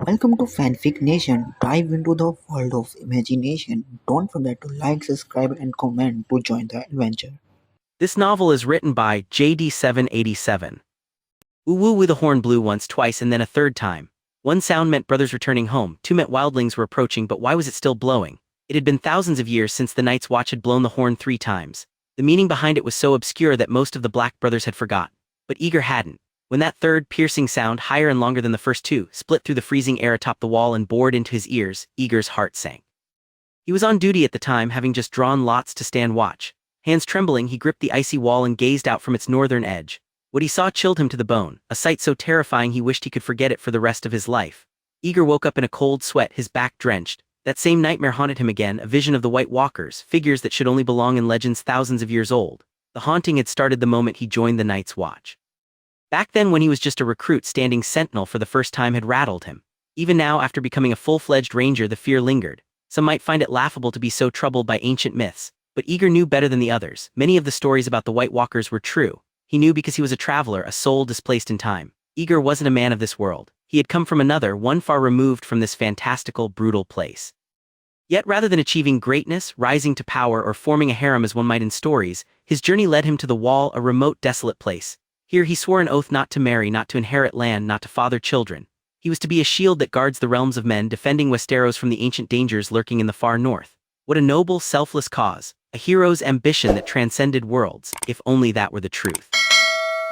Welcome to FanFic Nation. Dive into the world of imagination. Don't forget to like, subscribe, and comment to join the adventure. This novel is written by JD787. Woo woo the horn blew once, twice, and then a third time. One sound meant brothers returning home, two meant wildlings were approaching, but why was it still blowing? It had been thousands of years since the Night's Watch had blown the horn 3 times. The meaning behind it was so obscure that most of the Black brothers had forgot. But Aegor hadn't. When that third, piercing sound, higher and longer than the first two, split through the freezing air atop the wall and bored into his ears, Aegor's heart sank. He was on duty at the time, having just drawn lots to stand watch. Hands trembling, he gripped the icy wall and gazed out from its northern edge. What he saw chilled him to the bone, a sight so terrifying he wished he could forget it for the rest of his life. Aegor woke up in a cold sweat, his back drenched. That same nightmare haunted him again, a vision of the White Walkers, figures that should only belong in legends thousands of years old. The haunting had started the moment he joined the Night's Watch. Back then, when he was just a recruit, standing sentinel for the first time had rattled him. Even now, after becoming a full-fledged ranger, the fear lingered. Some might find it laughable to be so troubled by ancient myths, but Aegor knew better than the others. Many of the stories about the White Walkers were true. He knew because he was a traveler, a soul displaced in time. Aegor wasn't a man of this world. He had come from another, one far removed from this fantastical, brutal place. Yet rather than achieving greatness, rising to power, or forming a harem as one might in stories, his journey led him to the Wall, a remote, desolate place. Here he swore an oath not to marry, not to inherit land, not to father children. He was to be a shield that guards the realms of men, defending Westeros from the ancient dangers lurking in the far north. What a noble, selfless cause. A hero's ambition that transcended worlds, if only that were the truth.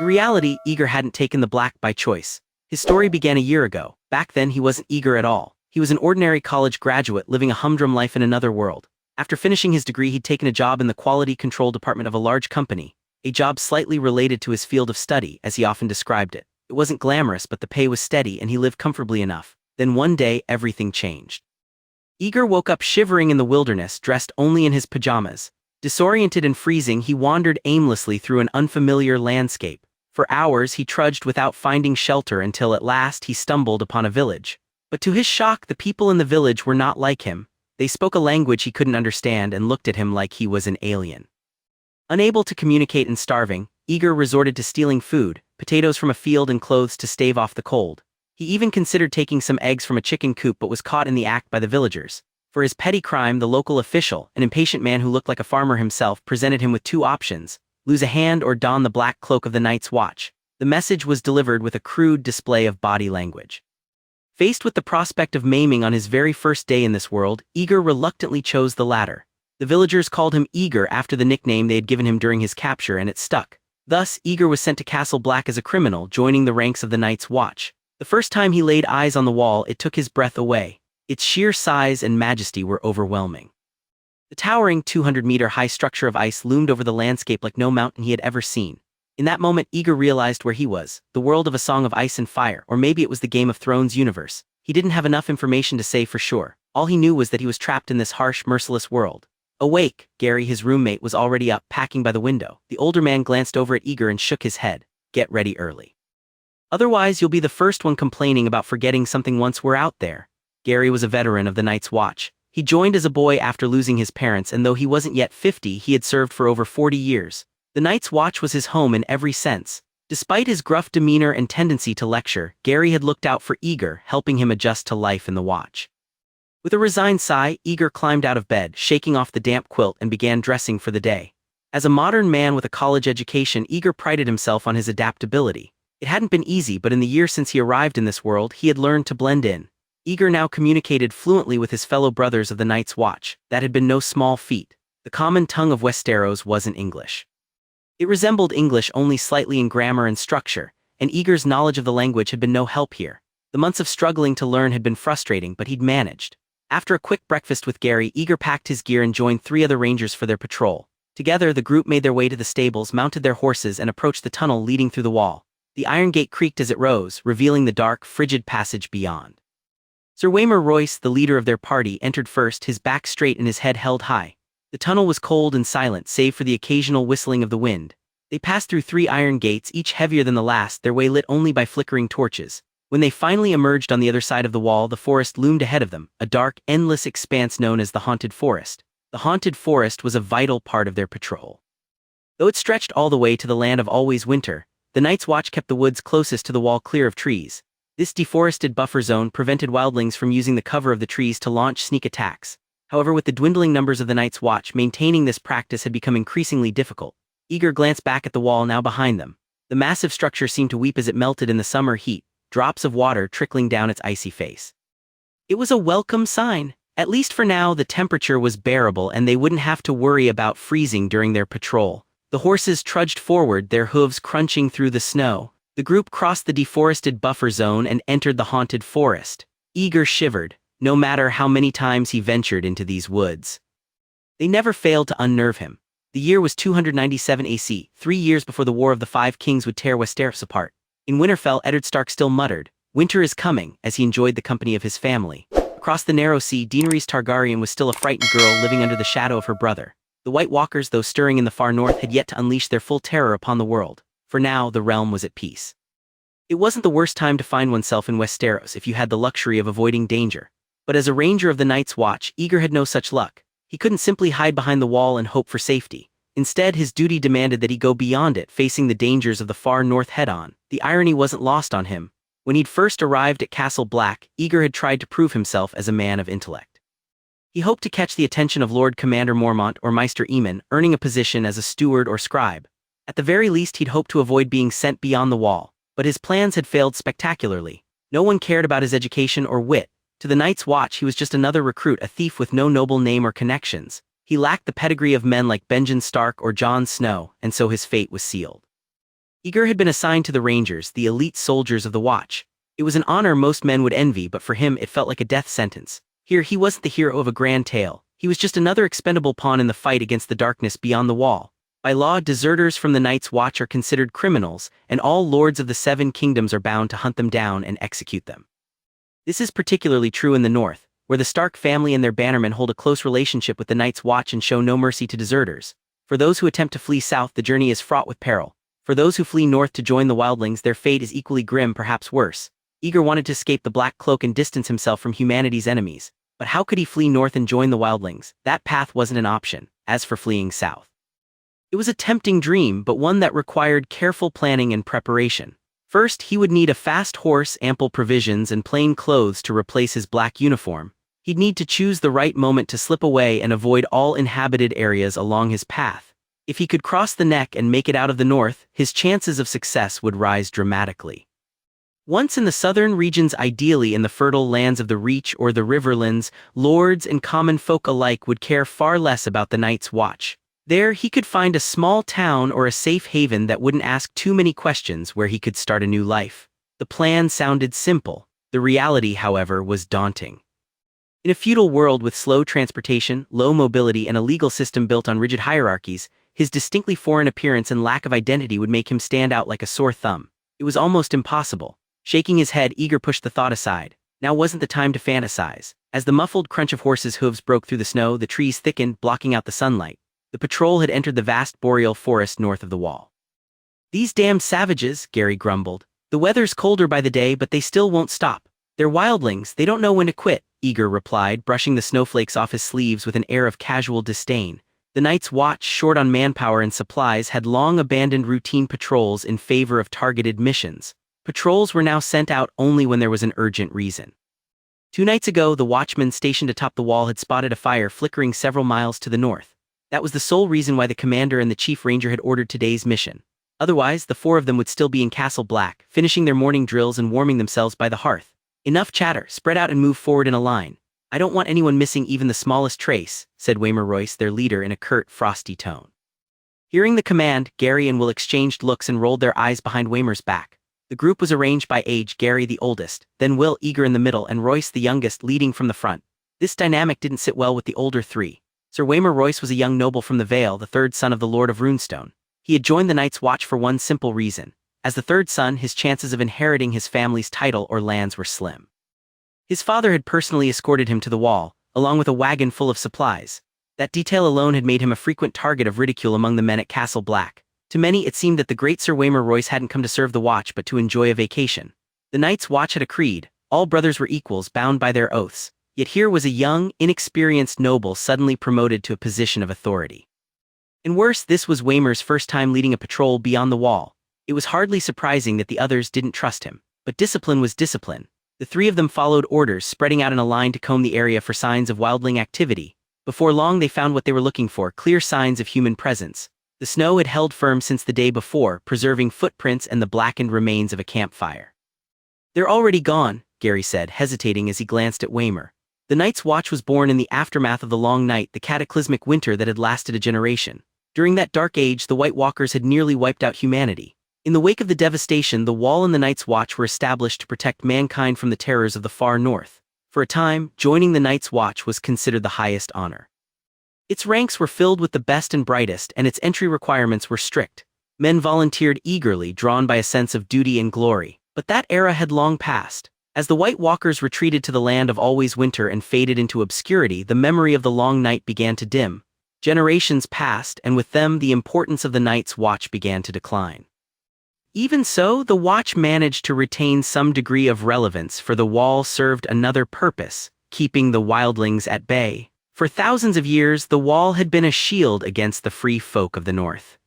In reality, Aegor hadn't taken the Black by choice. His story began a year ago. Back then he wasn't Aegor at all. He was an ordinary college graduate living a humdrum life in another world. After finishing his degree, he'd taken a job in the quality control department of a large company, a job slightly related to his field of study, as he often described it. It wasn't glamorous, but the pay was steady and he lived comfortably enough. Then one day, everything changed. Aegor woke up shivering in the wilderness, dressed only in his pajamas. Disoriented and freezing, he wandered aimlessly through an unfamiliar landscape. For hours he trudged without finding shelter until at last he stumbled upon a village. But to his shock, the people in the village were not like him. They spoke a language he couldn't understand and looked at him like he was an alien. Unable to communicate and starving, Aegor resorted to stealing food, potatoes from a field and clothes to stave off the cold. He even considered taking some eggs from a chicken coop but was caught in the act by the villagers. For his petty crime, the local official, an impatient man who looked like a farmer himself, presented him with 2 options: lose a hand or don the black cloak of the Night's Watch. The message was delivered with a crude display of body language. Faced with the prospect of maiming on his very first day in this world, Aegor reluctantly chose the latter. The villagers called him Aegor after the nickname they had given him during his capture, and it stuck. Thus, Aegor was sent to Castle Black as a criminal, joining the ranks of the Night's Watch. The first time he laid eyes on the wall, it took his breath away. Its sheer size and majesty were overwhelming. The towering 200-meter-high structure of ice loomed over the landscape like no mountain he had ever seen. In that moment, Aegor realized where he was, the world of A Song of Ice and Fire, or maybe it was the Game of Thrones universe. He didn't have enough information to say for sure. All he knew was that he was trapped in this harsh, merciless world. Awake, Gary, his roommate, was already up, packing by the window. The older man glanced over at Aegor and shook his head. Get ready early. Otherwise, you'll be the first one complaining about forgetting something once we're out there. Gary was a veteran of the Night's Watch. He joined as a boy after losing his parents, and though he wasn't yet 50, he had served for over 40 years. The Night's Watch was his home in every sense. Despite his gruff demeanor and tendency to lecture, Gary had looked out for Aegor, helping him adjust to life in the Watch. With a resigned sigh, Aegor climbed out of bed, shaking off the damp quilt, and began dressing for the day. As a modern man with a college education, Aegor prided himself on his adaptability. It hadn't been easy, but in the year since he arrived in this world, he had learned to blend in. Aegor now communicated fluently with his fellow brothers of the Night's Watch. That had been no small feat. The common tongue of Westeros wasn't English. It resembled English only slightly in grammar and structure, and Aegor's knowledge of the language had been no help here. The months of struggling to learn had been frustrating, but he'd managed. After a quick breakfast with Gary, Aegor packed his gear and joined 3 other rangers for their patrol. Together, the group made their way to the stables, mounted their horses, and approached the tunnel leading through the wall. The iron gate creaked as it rose, revealing the dark, frigid passage beyond. Sir Waymar Royce, the leader of their party, entered first, his back straight and his head held high. The tunnel was cold and silent, save for the occasional whistling of the wind. They passed through 3 iron gates, each heavier than the last, their way lit only by flickering torches. When they finally emerged on the other side of the wall, the forest loomed ahead of them, a dark, endless expanse known as the Haunted Forest. The Haunted Forest was a vital part of their patrol. Though it stretched all the way to the land of always winter, the Night's Watch kept the woods closest to the wall clear of trees. This deforested buffer zone prevented wildlings from using the cover of the trees to launch sneak attacks. However, with the dwindling numbers of the Night's Watch, maintaining this practice had become increasingly difficult. Aegor glanced back at the wall now behind them. The massive structure seemed to weep as it melted in the summer heat, drops of water trickling down its icy face. It was a welcome sign. At least for now, the temperature was bearable and they wouldn't have to worry about freezing during their patrol. The horses trudged forward, their hooves crunching through the snow. The group crossed the deforested buffer zone and entered the haunted forest. Aegor shivered, no matter how many times he ventured into these woods. They never failed to unnerve him. The year was 297 AC, 3 years before the War of the Five Kings would tear Westeros apart. In Winterfell, Eddard Stark still muttered, "Winter is coming," as he enjoyed the company of his family. Across the narrow sea, Daenerys Targaryen was still a frightened girl living under the shadow of her brother. The White Walkers, though stirring in the far north, had yet to unleash their full terror upon the world. For now, the realm was at peace. It wasn't the worst time to find oneself in Westeros if you had the luxury of avoiding danger. But as a ranger of the Night's Watch, Aegor had no such luck. He couldn't simply hide behind the wall and hope for safety. Instead, his duty demanded that he go beyond it, facing the dangers of the far north head-on. The irony wasn't lost on him. When he'd first arrived at Castle Black, Aegor had tried to prove himself as a man of intellect. He hoped to catch the attention of Lord Commander Mormont or Maester Aemon, earning a position as a steward or scribe. At the very least, he'd hoped to avoid being sent beyond the wall, but his plans had failed spectacularly. No one cared about his education or wit. To the Night's Watch, he was just another recruit, a thief with no noble name or connections. He lacked the pedigree of men like Benjen Stark or Jon Snow, and so his fate was sealed. Aegor had been assigned to the Rangers, the elite soldiers of the Watch. It was an honor most men would envy, but for him it felt like a death sentence. Here, he wasn't the hero of a grand tale. He was just another expendable pawn in the fight against the darkness beyond the wall. By law, deserters from the Night's Watch are considered criminals, and all lords of the Seven Kingdoms are bound to hunt them down and execute them. This is particularly true in the north, where the Stark family and their bannermen hold a close relationship with the Night's Watch and show no mercy to deserters. For those who attempt to flee south, the journey is fraught with peril. For those who flee north to join the wildlings, their fate is equally grim, perhaps worse. Aegor wanted to escape the Black Cloak and distance himself from humanity's enemies. But how could he flee north and join the wildlings? That path wasn't an option. As for fleeing south, it was a tempting dream, but one that required careful planning and preparation. First, he would need a fast horse, ample provisions, and plain clothes to replace his black uniform. He'd need to choose the right moment to slip away and avoid all inhabited areas along his path. If he could cross the neck and make it out of the north, his chances of success would rise dramatically. Once in the southern regions, ideally in the fertile lands of the Reach or the Riverlands, lords and common folk alike would care far less about the Night's Watch. There, he could find a small town or a safe haven that wouldn't ask too many questions, where he could start a new life. The plan sounded simple. The reality, however, was daunting. In a feudal world with slow transportation, low mobility, and a legal system built on rigid hierarchies, his distinctly foreign appearance and lack of identity would make him stand out like a sore thumb. It was almost impossible. Shaking his head, Aegor pushed the thought aside. Now wasn't the time to fantasize. As the muffled crunch of horses' hooves broke through the snow, the trees thickened, blocking out the sunlight. The patrol had entered the vast boreal forest north of the wall. "These damned savages," Gary grumbled. "The weather's colder by the day, but they still won't stop. They're wildlings, they don't know when to quit," Aegor replied, brushing the snowflakes off his sleeves with an air of casual disdain. The Night's Watch, short on manpower and supplies, had long abandoned routine patrols in favor of targeted missions. Patrols were now sent out only when there was an urgent reason. 2 nights ago, the watchman stationed atop the wall had spotted a fire flickering several miles to the north. That was the sole reason why the commander and the chief ranger had ordered today's mission. Otherwise, the 4 of them would still be in Castle Black, finishing their morning drills and warming themselves by the hearth. "Enough chatter, spread out and move forward in a line. I don't want anyone missing even the smallest trace," said Waymar Royce, their leader, in a curt, frosty tone. Hearing the command, Gary and Will exchanged looks and rolled their eyes behind Waymar's back. The group was arranged by age, Gary the oldest, then Will, Aegor in the middle, and Royce the youngest, leading from the front. This dynamic didn't sit well with the older 3. Sir Waymar Royce was a young noble from the Vale, the 3rd son of the Lord of Runestone. He had joined the Night's Watch for one simple reason. As the 3rd son, his chances of inheriting his family's title or lands were slim. His father had personally escorted him to the wall, along with a wagon full of supplies. That detail alone had made him a frequent target of ridicule among the men at Castle Black. To many, it seemed that the great Sir Waymar Royce hadn't come to serve the Watch but to enjoy a vacation. The Night's Watch had a creed: all brothers were equals, bound by their oaths. Yet here was a young, inexperienced noble suddenly promoted to a position of authority. And worse, this was Waymar's first time leading a patrol beyond the wall. It was hardly surprising that the others didn't trust him. But discipline was discipline. The three of them followed orders, spreading out in a line to comb the area for signs of wildling activity. Before long they found what they were looking for, clear signs of human presence. The snow had held firm since the day before, preserving footprints and the blackened remains of a campfire. "They're already gone," Gary said, hesitating as he glanced at Waymer. The Night's Watch was born in the aftermath of the Long Night, the cataclysmic winter that had lasted a generation. During that dark age, the White Walkers had nearly wiped out humanity. In the wake of the devastation, the Wall and the Night's Watch were established to protect mankind from the terrors of the far north. For a time, joining the Night's Watch was considered the highest honor. Its ranks were filled with the best and brightest, and its entry requirements were strict. Men volunteered eagerly, drawn by a sense of duty and glory. But that era had long passed. As the White Walkers retreated to the land of always winter and faded into obscurity, the memory of the Long Night began to dim. Generations passed, and with them the importance of the Night's Watch began to decline. Even so, the Watch managed to retain some degree of relevance, for the Wall served another purpose, keeping the wildlings at bay. For thousands of years, the Wall had been a shield against the free folk of the north.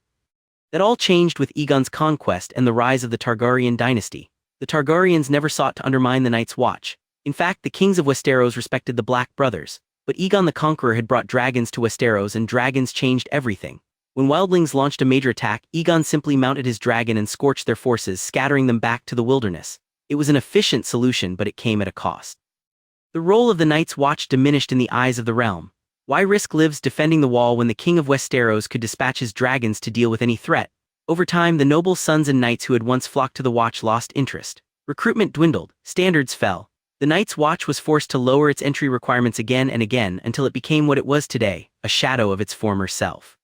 That all changed with Aegon's conquest and the rise of the Targaryen dynasty. The Targaryens never sought to undermine the Night's Watch. In fact, the kings of Westeros respected the Black Brothers. But Aegon the Conqueror had brought dragons to Westeros, and dragons changed everything. When wildlings launched a major attack, Aegon simply mounted his dragon and scorched their forces, scattering them back to the wilderness. It was an efficient solution, but it came at a cost. The role of the Night's Watch diminished in the eyes of the realm. Why risk lives defending the Wall when the king of Westeros could dispatch his dragons to deal with any threat? Over time, the noble sons and knights who had once flocked to the Watch lost interest. Recruitment dwindled, standards fell. The Night's Watch was forced to lower its entry requirements again and again until it became what it was today, a shadow of its former self.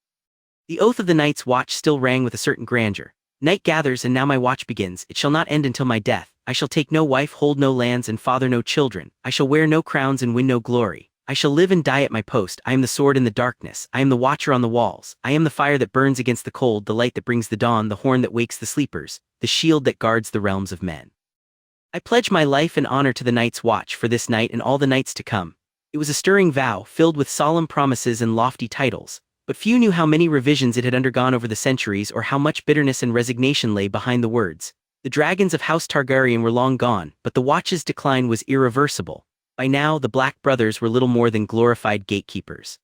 The oath of the Night's Watch still rang with a certain grandeur. "Night gathers, and now my watch begins. It shall not end until my death. I shall take no wife, hold no lands, and father no children. I shall wear no crowns and win no glory. I shall live and die at my post. I am the sword in the darkness. I am the watcher on the walls. I am the fire that burns against the cold, the light that brings the dawn, the horn that wakes the sleepers, the shield that guards the realms of men. I pledge my life and honor to the Night's Watch for this night and all the nights to come." It was a stirring vow, filled with solemn promises and lofty titles. But few knew how many revisions it had undergone over the centuries, or how much bitterness and resignation lay behind the words. The dragons of House Targaryen were long gone, but the Watch's decline was irreversible. By now, the Black Brothers were little more than glorified gatekeepers.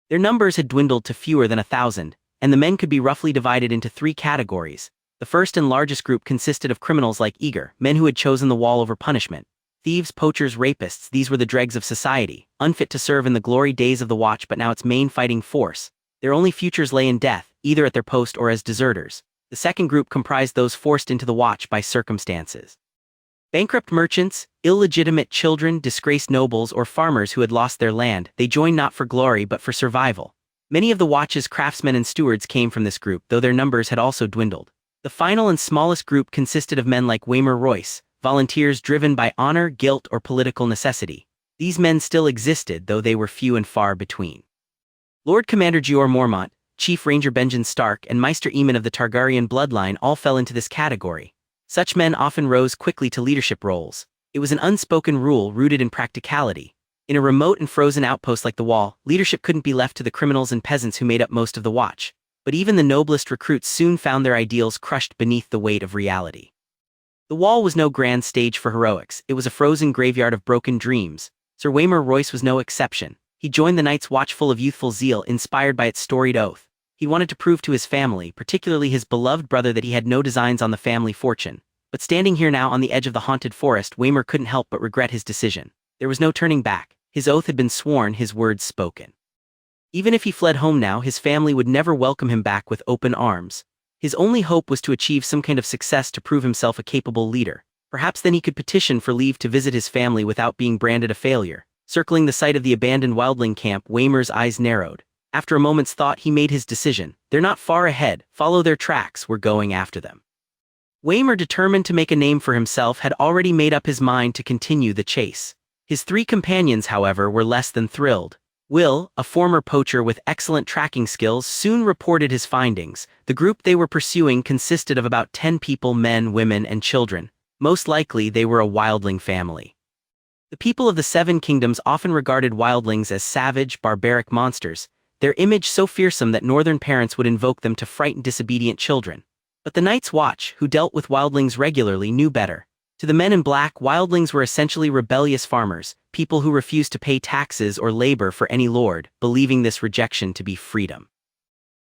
Their numbers had dwindled to fewer than 1,000, and the men could be roughly divided into three categories. The first and largest group consisted of criminals like Aegor, men who had chosen the Wall over punishment. Thieves, poachers, rapists, these were the dregs of society, unfit to serve in the glory days of the Watch, but now its main fighting force. Their only futures lay in death, either at their post or as deserters. The second group comprised those forced into the Watch by circumstances. Bankrupt merchants, illegitimate children, disgraced nobles, or farmers who had lost their land. They joined not for glory but for survival. Many of the Watch's craftsmen and stewards came from this group, though their numbers had also dwindled. The final and smallest group consisted of men like Waymer Royce, volunteers driven by honor, guilt, or political necessity. These men still existed, though they were few and far between. Lord Commander Jeor Mormont, Chief Ranger Benjen Stark, and Maester Aemon of the Targaryen bloodline all fell into this category. Such men often rose quickly to leadership roles. It was an unspoken rule rooted in practicality. In a remote and frozen outpost like the Wall, leadership couldn't be left to the criminals and peasants who made up most of the Watch. But even the noblest recruits soon found their ideals crushed beneath the weight of reality. The Wall was no grand stage for heroics. It was a frozen graveyard of broken dreams. Sir Waymer Royce was no exception. He joined the Night's Watch full of youthful zeal, inspired by its storied oath. He wanted to prove to his family, particularly his beloved brother, that he had no designs on the family fortune. But standing here now on the edge of the haunted forest, Waymer couldn't help but regret his decision. There was no turning back. His oath had been sworn, his words spoken. Even if he fled home now, his family would never welcome him back with open arms. His only hope was to achieve some kind of success, to prove himself a capable leader. Perhaps then he could petition for leave to visit his family without being branded a failure. Circling the site of the abandoned wildling camp, Waymer's eyes narrowed. After a moment's thought, he made his decision. They're not far ahead. Follow their tracks. We're going after them. Waymer, determined to make a name for himself, had already made up his mind to continue the chase. His three companions, however, were less than thrilled. Will, a former poacher with excellent tracking skills, soon reported his findings. The group they were pursuing consisted of about 10 people, men, women, and children. Most likely, they were a wildling family. The people of the Seven Kingdoms often regarded wildlings as savage, barbaric monsters, their image so fearsome that northern parents would invoke them to frighten disobedient children. But the Night's Watch, who dealt with wildlings regularly, knew better. To the men in black, wildlings were essentially rebellious farmers, people who refused to pay taxes or labor for any lord, believing this rejection to be freedom.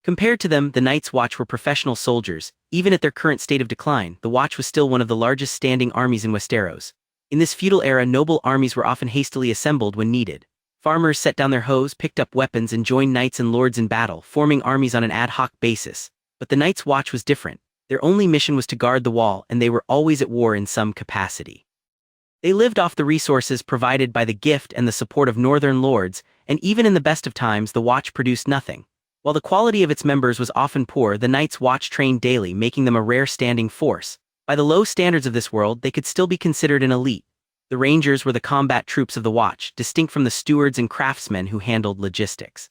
Compared to them, the Night's Watch were professional soldiers. Even at their current state of decline, the Watch was still one of the largest standing armies in Westeros. In this feudal era, noble armies were often hastily assembled when needed. Farmers set down their hoes, picked up weapons, and joined knights and lords in battle, forming armies on an ad hoc basis. But the Night's Watch was different. Their only mission was to guard the wall, and they were always at war in some capacity. They lived off the resources provided by the gift and the support of northern lords, and even in the best of times the Watch produced nothing. While the quality of its members was often poor, the Night's Watch trained daily, making them a rare standing force. By the low standards of this world, they could still be considered an elite. The Rangers were the combat troops of the Watch, distinct from the stewards and craftsmen who handled logistics.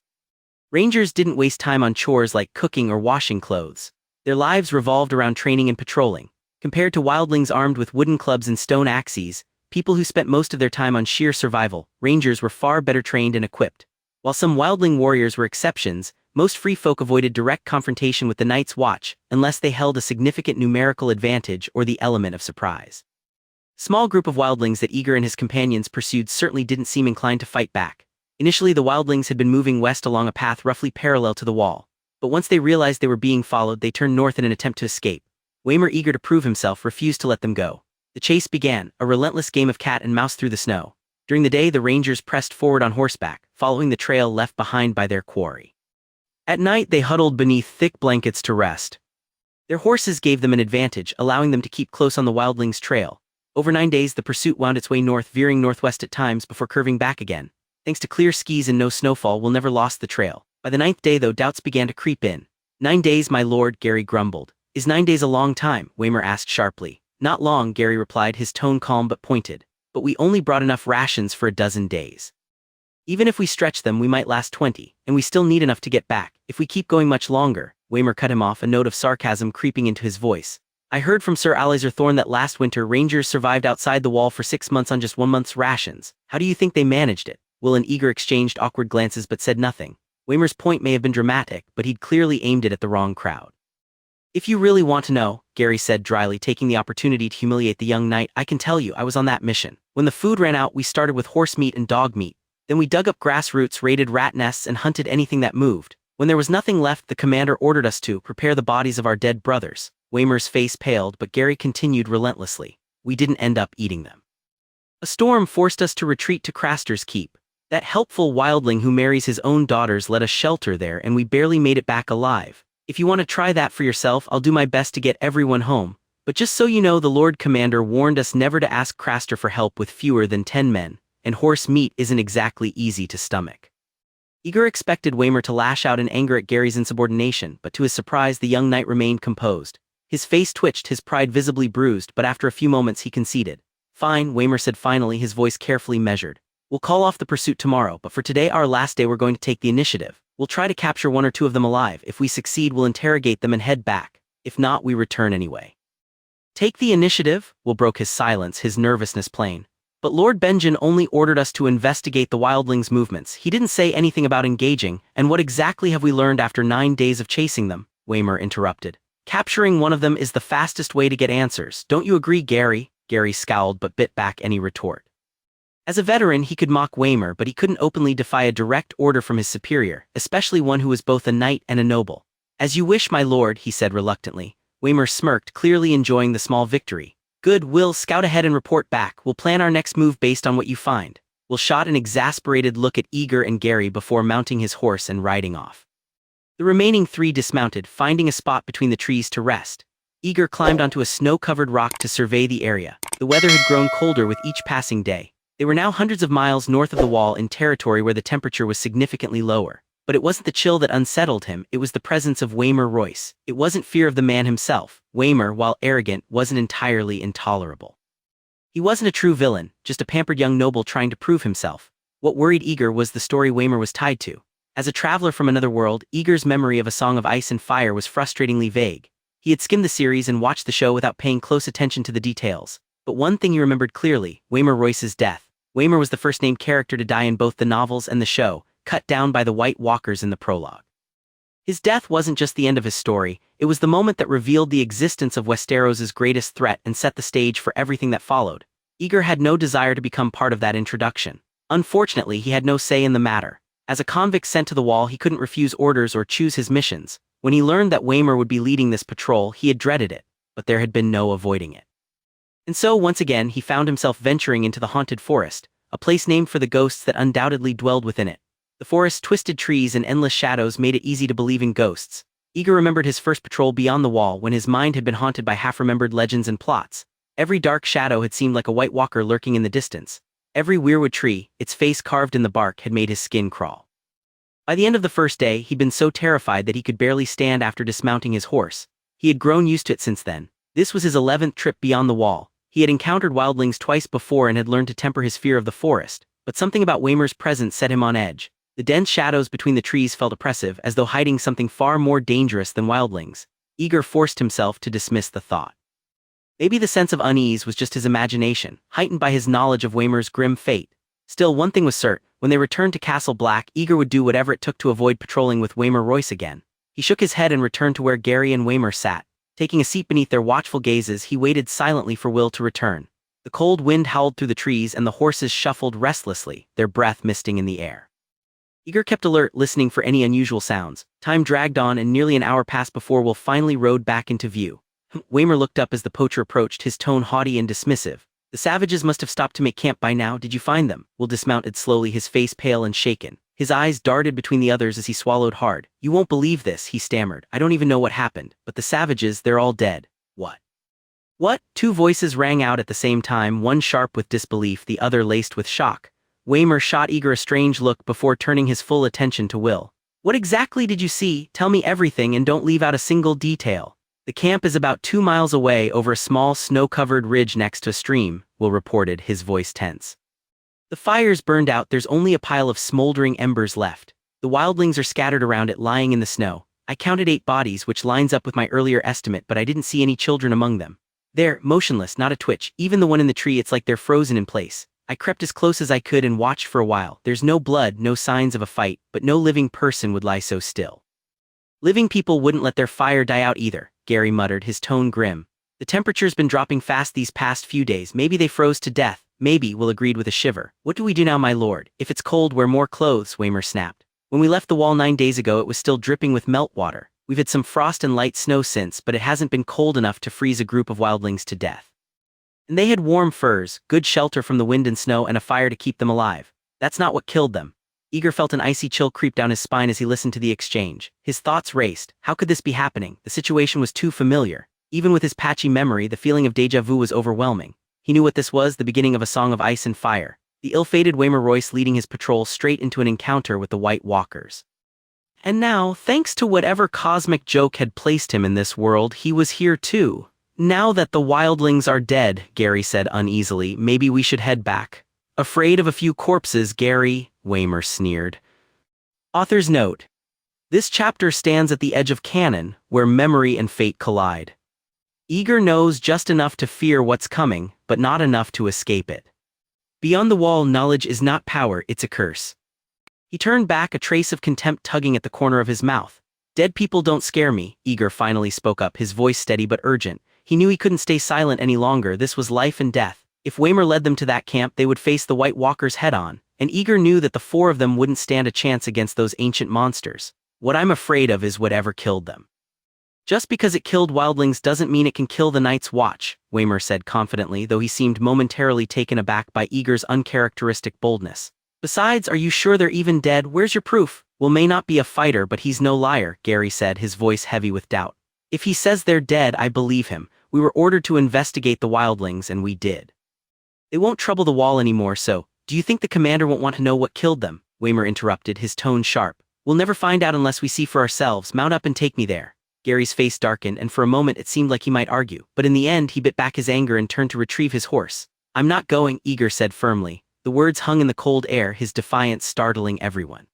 Rangers didn't waste time on chores like cooking or washing clothes. Their lives revolved around training and patrolling. Compared to wildlings armed with wooden clubs and stone axes, people who spent most of their time on sheer survival, Rangers were far better trained and equipped. While some wildling warriors were exceptions, most free folk avoided direct confrontation with the Night's Watch unless they held a significant numerical advantage or the element of surprise. Small group of wildlings that Aegor and his companions pursued certainly didn't seem inclined to fight back. Initially, the wildlings had been moving west along a path roughly parallel to the wall, but once they realized they were being followed, they turned north in an attempt to escape. Waymar, eager to prove himself, refused to let them go. The chase began, a relentless game of cat and mouse through the snow. During the day, the Rangers pressed forward on horseback, following the trail left behind by their quarry. At night, they huddled beneath thick blankets to rest. Their horses gave them an advantage, allowing them to keep close on the wildlings' trail. Over 9 days, the pursuit wound its way north, veering northwest at times before curving back again. Thanks to clear skies and no snowfall, we'll never lost the trail. By the 9th day, though, doubts began to creep in. 9 days, my lord, Gary grumbled. Is 9 days a long time? Waymar asked sharply. Not long, Gary replied, his tone calm but pointed. But we only brought enough rations for a dozen days. Even if we stretch them, we might last 20, and we still need enough to get back. If we keep going much longer, Waymar cut him off, a note of sarcasm creeping into his voice. I heard from Sir Alistair Thorne that last winter Rangers survived outside the wall for 6 months on just 1 month's rations. How do you think they managed it? Will and Aegor exchanged awkward glances but said nothing. Waymar's point may have been dramatic, but he'd clearly aimed it at the wrong crowd. If you really want to know, Gary said dryly, taking the opportunity to humiliate the young knight, I can tell you I was on that mission. When the food ran out, we started with horse meat and dog meat. Then we dug up grass roots, raided rat nests, and hunted anything that moved. When there was nothing left, the commander ordered us to prepare the bodies of our dead brothers. Waymar's face paled, but Gary continued relentlessly. We didn't end up eating them. A storm forced us to retreat to Craster's Keep. That helpful wildling who marries his own daughters let us shelter there, and we barely made it back alive. If you want to try that for yourself, I'll do my best to get everyone home. But just so you know, the Lord Commander warned us never to ask Craster for help with fewer than 10 men. And horse meat isn't exactly easy to stomach. Aegor expected Waymar to lash out in anger at Gary's insubordination, but to his surprise the young knight remained composed. His face twitched, his pride visibly bruised, but after a few moments he conceded. Fine, Waymar said finally, his voice carefully measured. We'll call off the pursuit tomorrow, but for today, our last day, we're going to take the initiative. We'll try to capture 1 or 2 of them alive. If we succeed, we'll interrogate them and head back. If not, we return anyway. Take the initiative? Will broke his silence, his nervousness plain. But Lord Benjen only ordered us to investigate the wildlings' movements. He didn't say anything about engaging, and what exactly have we learned after 9 days of chasing them? Waymar interrupted. Capturing one of them is the fastest way to get answers. Don't you agree, Gary? Gary scowled but bit back any retort. As a veteran, he could mock Waymar, but he couldn't openly defy a direct order from his superior, especially one who was both a knight and a noble. As you wish, my lord, he said reluctantly. Waymar smirked, clearly enjoying the small victory. Good, we'll scout ahead and report back. We'll plan our next move based on what you find. Will shot an exasperated look at Aegor and Gary before mounting his horse and riding off. The remaining 3 dismounted, finding a spot between the trees to rest. Aegor climbed onto a snow-covered rock to survey the area. The weather had grown colder with each passing day. They were now hundreds of miles north of the wall in territory where the temperature was significantly lower. But it wasn't the chill that unsettled him, it was the presence of Waymar Royce. It wasn't fear of the man himself. Waymar, while arrogant, wasn't entirely intolerable. He wasn't a true villain, just a pampered young noble trying to prove himself. What worried Aegor was the story Waymar was tied to. As a traveler from another world, Aegor's memory of A Song of Ice and Fire was frustratingly vague. He had skimmed the series and watched the show without paying close attention to the details. But one thing he remembered clearly, Waymar Royce's death. Waymar was the first-named character to die in both the novels and the show, cut down by the White Walkers in the prologue. His death wasn't just the end of his story, it was the moment that revealed the existence of Westeros' greatest threat and set the stage for everything that followed. Aegor had no desire to become part of that introduction. Unfortunately, he had no say in the matter. As a convict sent to the wall, he couldn't refuse orders or choose his missions. When he learned that Waymar would be leading this patrol, he had dreaded it, but there had been no avoiding it. And so, once again, he found himself venturing into the haunted forest, a place named for the ghosts that undoubtedly dwelled within it. The forest's twisted trees and endless shadows made it easy to believe in ghosts. Aegor remembered his first patrol beyond the wall when his mind had been haunted by half-remembered legends and plots. Every dark shadow had seemed like a white walker lurking in the distance. Every weirwood tree, its face carved in the bark, had made his skin crawl. By the end of the first day, he'd been so terrified that he could barely stand after dismounting his horse. He had grown used to it since then. This was his 11th trip beyond the wall. He had encountered wildlings twice before and had learned to temper his fear of the forest, but something about Waymar's presence set him on edge. The dense shadows between the trees felt oppressive, as though hiding something far more dangerous than wildlings. Aegor forced himself to dismiss the thought. Maybe the sense of unease was just his imagination, heightened by his knowledge of Waymar's grim fate. Still, one thing was certain: when they returned to Castle Black, Aegor would do whatever it took to avoid patrolling with Waymar Royce again. He shook his head and returned to where Gary and Waymar sat. Taking a seat beneath their watchful gazes, he waited silently for Will to return. The cold wind howled through the trees and the horses shuffled restlessly, their breath misting in the air. Aegor kept alert, listening for any unusual sounds. Time dragged on and nearly an hour passed before Will finally rode back into view. Waymar looked up as the poacher approached, his tone haughty and dismissive. "The savages must have stopped to make camp by now. Did you find them?" Will dismounted slowly, his face pale and shaken. His eyes darted between the others as he swallowed hard. "You won't believe this," he stammered. "I don't even know what happened, but the savages, they're all dead." "What? What?" Two voices rang out at the same time, one sharp with disbelief, the other laced with shock. Waymar shot Aegor a strange look before turning his full attention to Will. "What exactly did you see? Tell me everything and don't leave out a single detail." "The camp is about 2 miles away over a small snow-covered ridge next to a stream," Will reported, his voice tense. "The fire's burned out, there's only a pile of smoldering embers left. The wildlings are scattered around it, lying in the snow. I counted 8 bodies, which lines up with my earlier estimate, but I didn't see any children among them. They're motionless, not a twitch, even the one in the tree, it's like they're frozen in place. I crept as close as I could and watched for a while. There's no blood, no signs of a fight, but no living person would lie so still." "Living people wouldn't let their fire die out either," Gary muttered, his tone grim. "The temperature's been dropping fast these past few days. Maybe they froze to death." "Maybe," Will agreed with a shiver. "What do we do now, my lord?" "If it's cold, wear more clothes," Waymar snapped. "When we left the wall 9 days ago, it was still dripping with meltwater. We've had some frost and light snow since, but it hasn't been cold enough to freeze a group of wildlings to death. And they had warm furs, good shelter from the wind and snow, and a fire to keep them alive. That's not what killed them." Aegor felt an icy chill creep down his spine as he listened to the exchange. His thoughts raced. How could this be happening? The situation was too familiar. Even with his patchy memory, the feeling of déjà vu was overwhelming. He knew what this was: the beginning of a song of ice and fire. The ill-fated Waymar Royce leading his patrol straight into an encounter with the White Walkers. And now, thanks to whatever cosmic joke had placed him in this world, he was here too. "Now that the wildlings are dead," Gary said uneasily, "maybe we should head back." "Afraid of a few corpses, Gary?" Waymar sneered. Author's note: this chapter stands at the edge of canon, where memory and fate collide. Aegor knows just enough to fear what's coming, but not enough to escape it. Beyond the wall, knowledge is not power, it's a curse. He turned back, a trace of contempt tugging at the corner of his mouth. "Dead people don't scare me," Aegor finally spoke up, his voice steady but urgent. He knew he couldn't stay silent any longer. This was life and death. If Waymar led them to that camp, they would face the White Walkers head-on, and Aegor knew that the 4 of them wouldn't stand a chance against those ancient monsters. "What I'm afraid of is whatever killed them. Just because it killed wildlings doesn't mean it can kill the Night's Watch," Waymar said confidently, though he seemed momentarily taken aback by Aegor's uncharacteristic boldness. "Besides, are you sure they're even dead? Where's your proof?" "Will may not be a fighter, but he's no liar," Gary said, his voice heavy with doubt. "If he says they're dead, I believe him. We were ordered to investigate the wildlings, and we did. They won't trouble the wall anymore, so, do you think the commander won't want to know what killed them?" Waymar interrupted, his tone sharp. "We'll never find out unless we see for ourselves. Mount up and take me there." Gary's face darkened, and for a moment it seemed like he might argue, but in the end he bit back his anger and turned to retrieve his horse. "I'm not going," Aegor said firmly. The words hung in the cold air, his defiance startling everyone.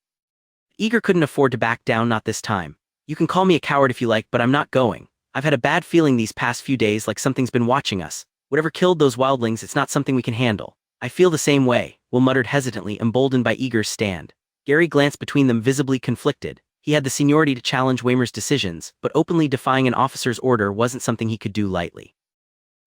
Aegor couldn't afford to back down, not this time. "You can call me a coward if you like, but I'm not going. I've had a bad feeling these past few days, like something's been watching us. Whatever killed those wildlings, it's not something we can handle." "I feel the same way," Will muttered hesitantly, emboldened by Aegor's stand. Gary glanced between them, visibly conflicted. He had the seniority to challenge Waymer's decisions, but openly defying an officer's order wasn't something he could do lightly.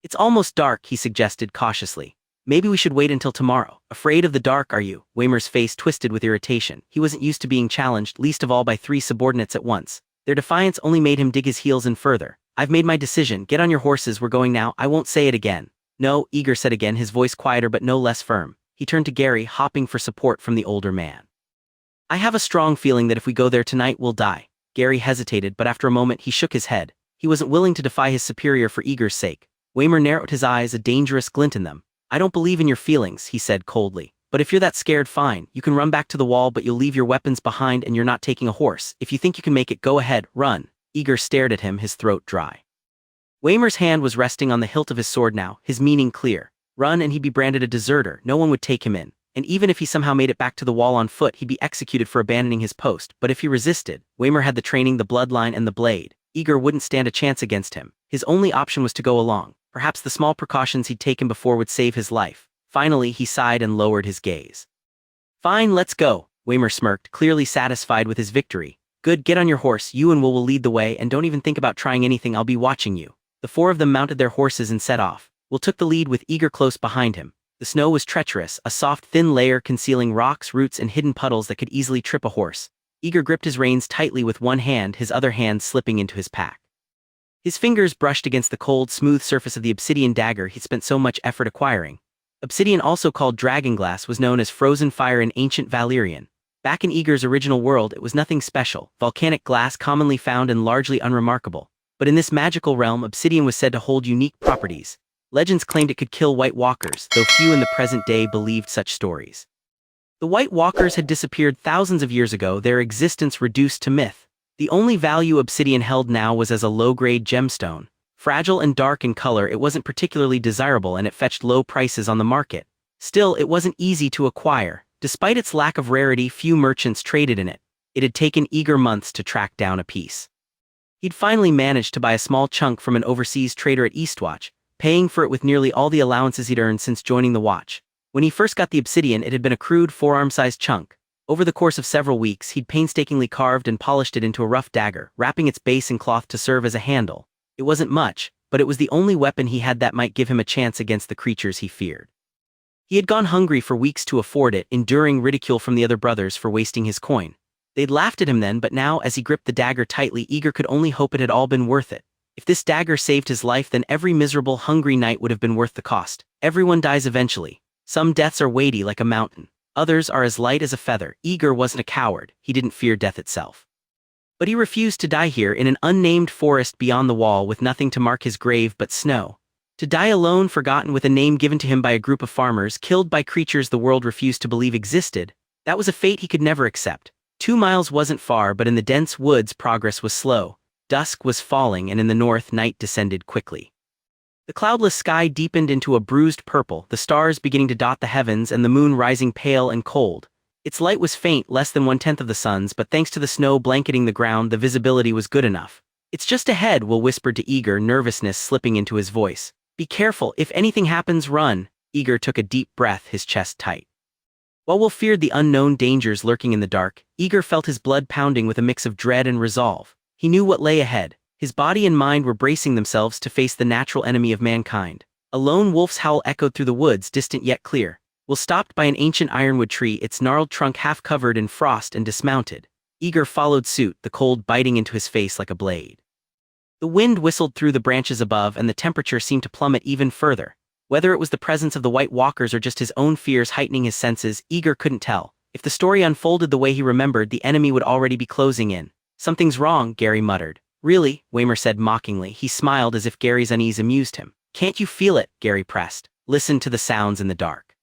It's almost dark, he suggested cautiously. Maybe we should wait until tomorrow. Afraid of the dark, are you? Waymer's face twisted with irritation. He wasn't used to being challenged, least of all by 3 subordinates at once. Their defiance only made him dig his heels in further. I've made my decision. Get on your horses, we're going now. I won't say it again. No, Aegor said again, his voice quieter but no less firm. He turned to Gary, hopping for support from the older man. I have a strong feeling that if we go there tonight, we'll die. Gary hesitated, but after a moment he shook his head. He wasn't willing to defy his superior for Aegor's sake. Waymer narrowed his eyes, a dangerous glint in them. I don't believe in your feelings, he said coldly. But if you're that scared, fine. You can run back to the wall, but you'll leave your weapons behind and you're not taking a horse. If you think you can make it, go ahead, run. Aegor stared at him, his throat dry. Waymer's hand was resting on the hilt of his sword now, his meaning clear. Run and he'd be branded a deserter, no one would take him in. And even if he somehow made it back to the wall on foot, he'd be executed for abandoning his post. But if he resisted, Waymer had the training, the bloodline, and the blade. Aegor wouldn't stand a chance against him. His only option was to go along. Perhaps the small precautions he'd taken before would save his life. Finally, he sighed and lowered his gaze. Fine, let's go. Waymer smirked, clearly satisfied with his victory. Good, get on your horse, you and Will lead the way, and don't even think about trying anything, I'll be watching you. The 4 of them mounted their horses and set off. Will took the lead with Aegor close behind him. The snow was treacherous, a soft, thin layer concealing rocks, roots, and hidden puddles that could easily trip a horse. Aegor gripped his reins tightly with one hand, his other hand slipping into his pack. His fingers brushed against the cold, smooth surface of the obsidian dagger he'd spent so much effort acquiring. Obsidian, also called dragonglass, was known as frozen fire in ancient Valyrian. Back in Aegor's original world, it was nothing special, volcanic glass commonly found and largely unremarkable. But in this magical realm, obsidian was said to hold unique properties. Legends claimed it could kill White Walkers, though few in the present day believed such stories. The White Walkers had disappeared thousands of years ago, their existence reduced to myth. The only value obsidian held now was as a low-grade gemstone. Fragile and dark in color, it wasn't particularly desirable and it fetched low prices on the market. Still, it wasn't easy to acquire. Despite its lack of rarity, few merchants traded in it. It had taken Aegor months to track down a piece. He'd finally managed to buy a small chunk from an overseas trader at Eastwatch, paying for it with nearly all the allowances he'd earned since joining the watch. When he first got the obsidian, it had been a crude forearm-sized chunk. Over the course of several weeks, he'd painstakingly carved and polished it into a rough dagger, wrapping its base in cloth to serve as a handle. It wasn't much, but it was the only weapon he had that might give him a chance against the creatures he feared. He had gone hungry for weeks to afford it, enduring ridicule from the other brothers for wasting his coin. They'd laughed at him then, but now, as he gripped the dagger tightly, Aegor could only hope it had all been worth it. If this dagger saved his life, then every miserable, hungry night would have been worth the cost. Everyone dies eventually. Some deaths are weighty like a mountain. Others are as light as a feather. Aegor wasn't a coward, he didn't fear death itself. But he refused to die here in an unnamed forest beyond the wall with nothing to mark his grave but snow. To die alone, forgotten, with a name given to him by a group of farmers, killed by creatures the world refused to believe existed, that was a fate he could never accept. 2 miles wasn't far, but in the dense woods progress was slow. Dusk was falling, and in the north night descended quickly. The cloudless sky deepened into a bruised purple, the stars beginning to dot the heavens and the moon rising pale and cold. Its light was faint, less than 1/10 of the sun's, but thanks to the snow blanketing the ground, the visibility was good enough. It's just ahead, Will whispered to Aegor, nervousness slipping into his voice. Be careful, if anything happens, run. Aegor took a deep breath, his chest tight. While Will feared the unknown dangers lurking in the dark, Aegor felt his blood pounding with a mix of dread and resolve. He knew what lay ahead. His body and mind were bracing themselves to face the natural enemy of mankind. A lone wolf's howl echoed through the woods, distant yet clear. Will stopped by an ancient ironwood tree, its gnarled trunk half covered in frost, and dismounted. Aegor followed suit, the cold biting into his face like a blade. The wind whistled through the branches above, and the temperature seemed to plummet even further. Whether it was the presence of the White Walkers or just his own fears heightening his senses, Aegor couldn't tell. If the story unfolded the way he remembered, the enemy would already be closing in. Something's wrong, Gary muttered. Really? Waymer said mockingly. He smiled as if Gary's unease amused him. Can't you feel it? Gary pressed. Listen to the sounds in the dark.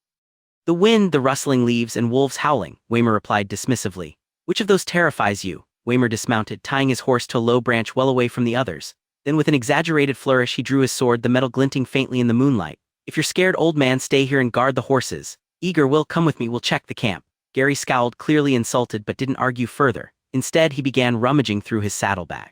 The wind, the rustling leaves, and wolves howling, Waymer replied dismissively. Which of those terrifies you? Waymer dismounted, tying his horse to a low branch well away from the others. Then with an exaggerated flourish he drew his sword, the metal glinting faintly in the moonlight. If you're scared, old man, stay here and guard the horses. Aegor, will come with me, we'll check the camp. Gary scowled, clearly insulted, but didn't argue further. Instead, he began rummaging through his saddlebag.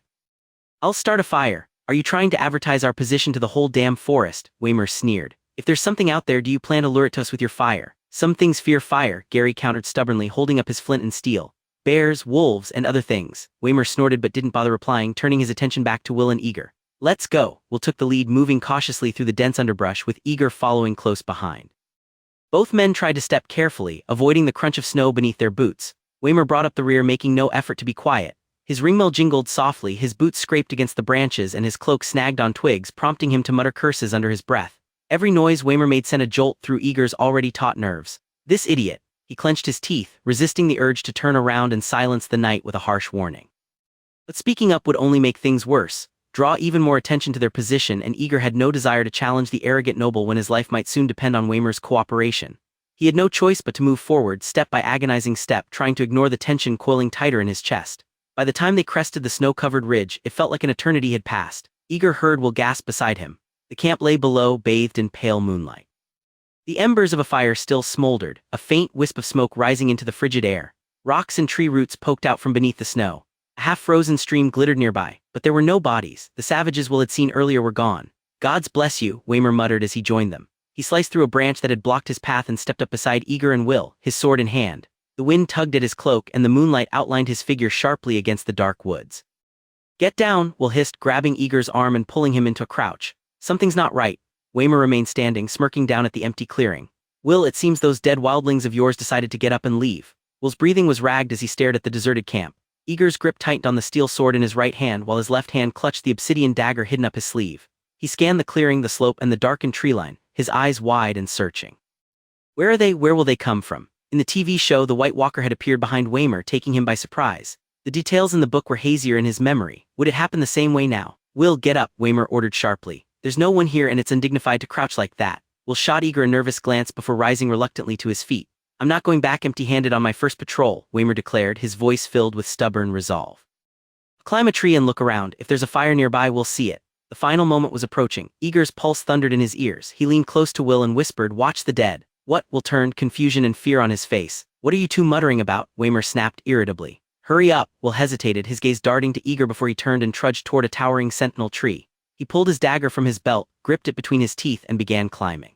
I'll start a fire. Are you trying to advertise our position to the whole damn forest? Waymer sneered. If there's something out there, do you plan to lure it to us with your fire? Some things fear fire, Gary countered stubbornly, holding up his flint and steel. bears, wolves, and other things. Waymer snorted but didn't bother replying, turning his attention back to Will and Aegor. Let's go. Will took the lead, moving cautiously through the dense underbrush, with Aegor following close behind. Both men tried to step carefully, avoiding the crunch of snow beneath their boots. Waymer brought up the rear, making no effort to be quiet. His ringmail jingled softly, his boots scraped against the branches, and his cloak snagged on twigs, prompting him to mutter curses under his breath. Every noise Waymer made sent a jolt through Aegor's already taut nerves. This idiot! He clenched his teeth, resisting the urge to turn around and silence the knight with a harsh warning. But speaking up would only make things worse, draw even more attention to their position, and Aegor had no desire to challenge the arrogant noble when his life might soon depend on Waymer's cooperation. He had no choice but to move forward, step by agonizing step, trying to ignore the tension coiling tighter in his chest. By the time they crested the snow-covered ridge, it felt like an eternity had passed. Aegor heard Will gasp beside him. The camp lay below, bathed in pale moonlight. The embers of a fire still smoldered, a faint wisp of smoke rising into the frigid air. Rocks and tree roots poked out from beneath the snow. A half-frozen stream glittered nearby, but there were no bodies. The savages Will had seen earlier were gone. "Gods bless you," Waymer muttered as he joined them. He sliced through a branch that had blocked his path and stepped up beside Aegor and Will, his sword in hand. The wind tugged at his cloak, and the moonlight outlined his figure sharply against the dark woods. "Get down," Will hissed, grabbing Aegor's arm and pulling him into a crouch. "Something's not right." Waymer remained standing, smirking down at the empty clearing. "Will, it seems those dead wildlings of yours decided to get up and leave." Will's breathing was ragged as he stared at the deserted camp. Aegor's grip tightened on the steel sword in his right hand, while his left hand clutched the obsidian dagger hidden up his sleeve. He scanned the clearing, the slope, and the darkened tree line, his eyes wide and searching. "Where are they? Where will they come from?" In the TV show, the White Walker had appeared behind Waymer, taking him by surprise. The details in the book were hazier in his memory. Would it happen the same way now? "Will, get up," Waymer ordered sharply. "There's no one here, and it's undignified to crouch like that." Will shot Aegor a nervous glance before rising reluctantly to his feet. "I'm not going back empty-handed on my first patrol," Waymer declared, his voice filled with stubborn resolve. "Climb a tree and look around. If there's a fire nearby, we'll see it." The final moment was approaching. Aegor's pulse thundered in his ears. He leaned close to Will and whispered, "Watch the dead." "What?" Will turned, confusion and fear on his face. "What are you two muttering about?" Waymer snapped irritably. "Hurry up." Will hesitated, his gaze darting to Aegor before he turned and trudged toward a towering sentinel tree. He pulled his dagger from his belt, gripped it between his teeth, and began climbing.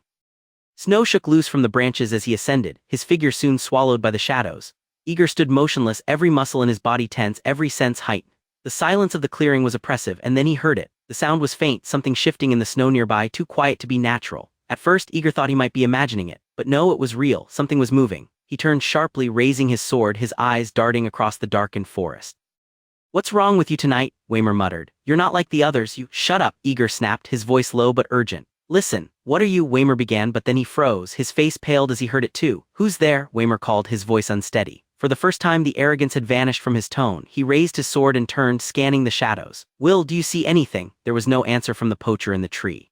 Snow shook loose from the branches as he ascended, his figure soon swallowed by the shadows. Aegor stood motionless, every muscle in his body tense, every sense heightened. The silence of the clearing was oppressive, and then he heard it. The sound was faint, something shifting in the snow nearby, too quiet to be natural. At first, Aegor thought he might be imagining it, but no, it was real. Something was moving. He turned sharply, raising his sword, his eyes darting across the darkened forest. "What's wrong with you tonight?" Waymer muttered. "You're not like the others, you—" "Shut up," Aegor snapped, his voice low but urgent. "Listen, what are you?" Waymer began, but then he froze, his face paled as he heard it too. "Who's there?" Waymer called, his voice unsteady. For the first time, the arrogance had vanished from his tone. He raised his sword and turned, scanning the shadows. "Will, do you see anything?" There was no answer from the poacher in the tree.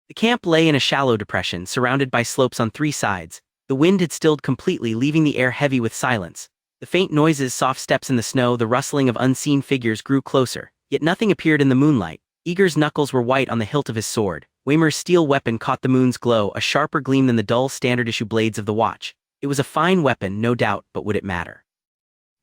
The camp lay in a shallow depression, surrounded by slopes on three sides. The wind had stilled completely, leaving the air heavy with silence. The faint noises, soft steps in the snow, the rustling of unseen figures grew closer. Yet nothing appeared in the moonlight. Aegor's knuckles were white on the hilt of his sword. Waymer's steel weapon caught the moon's glow, a sharper gleam than the dull standard-issue blades of the watch. It was a fine weapon, no doubt, but would it matter?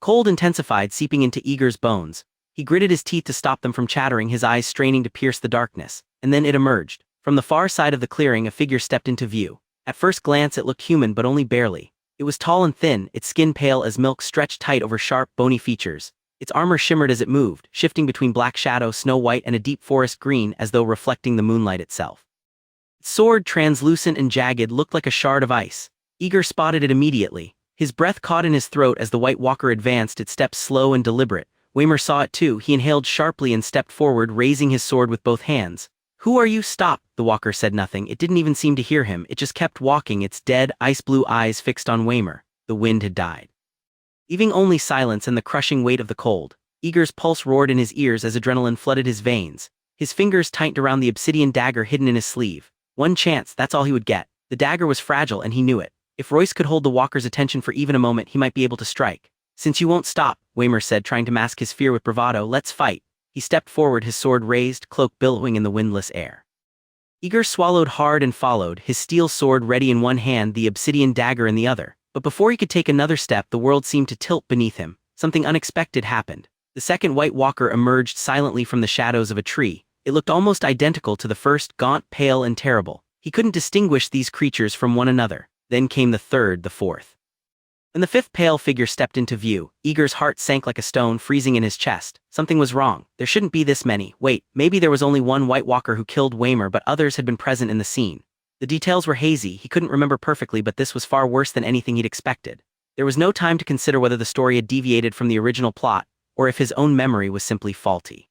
Cold intensified, seeping into Aegor's bones. He gritted his teeth to stop them from chattering, his eyes straining to pierce the darkness. And then it emerged. From the far side of the clearing, a figure stepped into view. At first glance, it looked human, but only barely. It was tall and thin, its skin pale as milk stretched tight over sharp, bony features. Its armor shimmered as it moved, shifting between black shadow, snow white, and a deep forest green, as though reflecting the moonlight itself. Its sword, translucent and jagged, looked like a shard of ice. Aegor spotted it immediately. His breath caught in his throat as the White Walker advanced, its steps slow and deliberate. Waymer saw it too. He inhaled sharply and stepped forward, raising his sword with both hands. "Who are you?" "Stop!" The Walker said nothing. It didn't even seem to hear him. It just kept walking, its dead, ice-blue eyes fixed on Waymer. The wind had died, leaving only silence and the crushing weight of the cold. Aegor's pulse roared in his ears as adrenaline flooded his veins. His fingers tightened around the obsidian dagger hidden in his sleeve. One chance, that's all he would get. The dagger was fragile, and he knew it. If Royce could hold the Walker's attention for even a moment, he might be able to strike. "Since you won't stop," Waymer said, trying to mask his fear with bravado, "let's fight." He stepped forward, his sword raised, cloak billowing in the windless air. Aegor swallowed hard and followed, his steel sword ready in one hand, the obsidian dagger in the other. But before he could take another step, the world seemed to tilt beneath him. Something unexpected happened. The second White Walker emerged silently from the shadows of a tree. It looked almost identical to the first, gaunt, pale, and terrible. He couldn't distinguish these creatures from one another. Then came the third, the fourth. When the fifth pale figure stepped into view, Aegor's heart sank like a stone, freezing in his chest. Something was wrong. There shouldn't be this many. Wait, maybe there was only one White Walker who killed Waymar, but others had been present in the scene. The details were hazy, he couldn't remember perfectly, but this was far worse than anything he'd expected. There was no time to consider whether the story had deviated from the original plot, or if his own memory was simply faulty.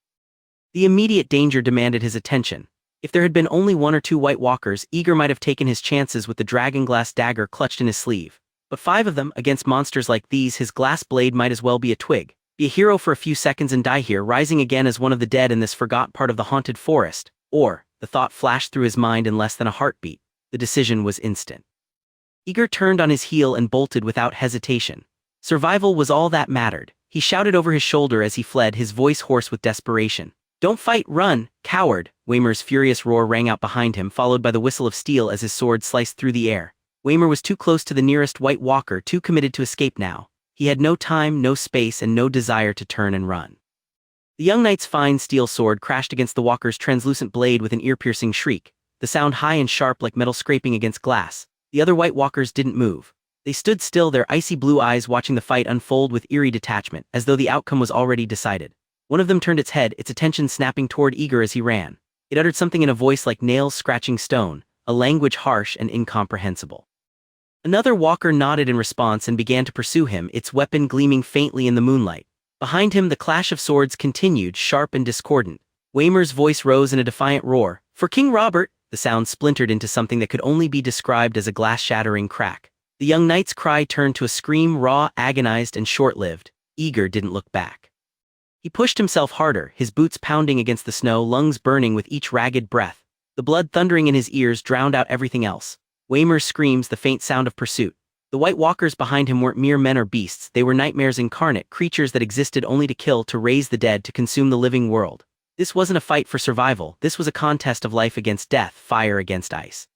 The immediate danger demanded his attention. If there had been only one or two White Walkers, Aegor might have taken his chances with the dragonglass dagger clutched in his sleeve. But 5 of them, against monsters like these, his glass blade might as well be a twig. Be a hero for a few seconds and die here, rising again as one of the dead in this forgotten part of the haunted forest. Or, the thought flashed through his mind in less than a heartbeat. The decision was instant. Aegor turned on his heel and bolted without hesitation. Survival was all that mattered. He shouted over his shoulder as he fled, his voice hoarse with desperation. "Don't fight, run, coward!" Waymar's furious roar rang out behind him, followed by the whistle of steel as his sword sliced through the air. Waymar was too close to the nearest White Walker, too committed to escape now. He had no time, no space, and no desire to turn and run. The young knight's fine steel sword crashed against the walker's translucent blade with an ear-piercing shriek, the sound high and sharp like metal scraping against glass. The other White Walkers didn't move. They stood still, their icy blue eyes watching the fight unfold with eerie detachment, as though the outcome was already decided. One of them turned its head, its attention snapping toward Aegor as he ran. It uttered something in a voice like nails scratching stone, a language harsh and incomprehensible. Another walker nodded in response and began to pursue him, its weapon gleaming faintly in the moonlight. Behind him the clash of swords continued, sharp and discordant. Waymar's voice rose in a defiant roar. "For King Robert!" The sound splintered into something that could only be described as a glass-shattering crack. The young knight's cry turned to a scream, raw, agonized, and short-lived. Aegor didn't look back. He pushed himself harder, his boots pounding against the snow, lungs burning with each ragged breath. The blood thundering in his ears drowned out everything else. Waymar's screams, the faint sound of pursuit. The White Walkers behind him weren't mere men or beasts, they were nightmares incarnate, creatures that existed only to kill, to raise the dead, to consume the living world. This wasn't a fight for survival, this was a contest of life against death, fire against ice.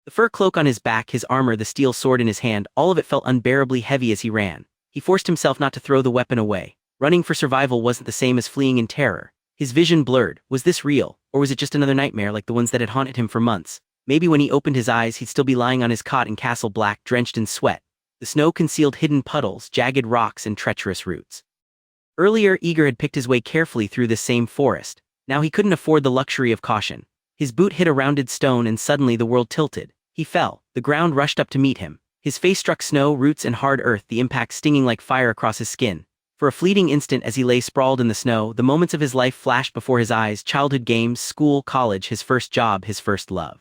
The fur cloak on his back, his armor, the steel sword in his hand, all of it felt unbearably heavy as he ran. He forced himself not to throw the weapon away. Running for survival wasn't the same as fleeing in terror. His vision blurred. Was this real, or was it just another nightmare like the ones that had haunted him for months? Maybe when he opened his eyes he'd still be lying on his cot in Castle Black, drenched in sweat. The snow concealed hidden puddles, jagged rocks, and treacherous roots. Earlier, Aegor had picked his way carefully through this same forest. Now he couldn't afford the luxury of caution. His boot hit a rounded stone and suddenly the world tilted. He fell. The ground rushed up to meet him. His face struck snow, roots, and hard earth, the impact stinging like fire across his skin. For a fleeting instant as he lay sprawled in the snow, the moments of his life flashed before his eyes: childhood games, school, college, his first job, his first love.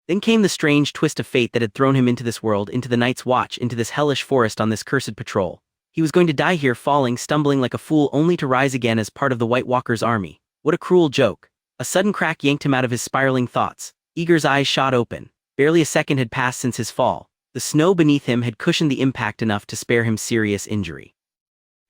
Then came the strange twist of fate that had thrown him into this world, into the Night's Watch, into this hellish forest on this cursed patrol. He was going to die here, falling, stumbling like a fool, only to rise again as part of the White Walker's army. What a cruel joke. A sudden crack yanked him out of his spiraling thoughts. Aegor's eyes shot open. Barely a second had passed since his fall. The snow beneath him had cushioned the impact enough to spare him serious injury.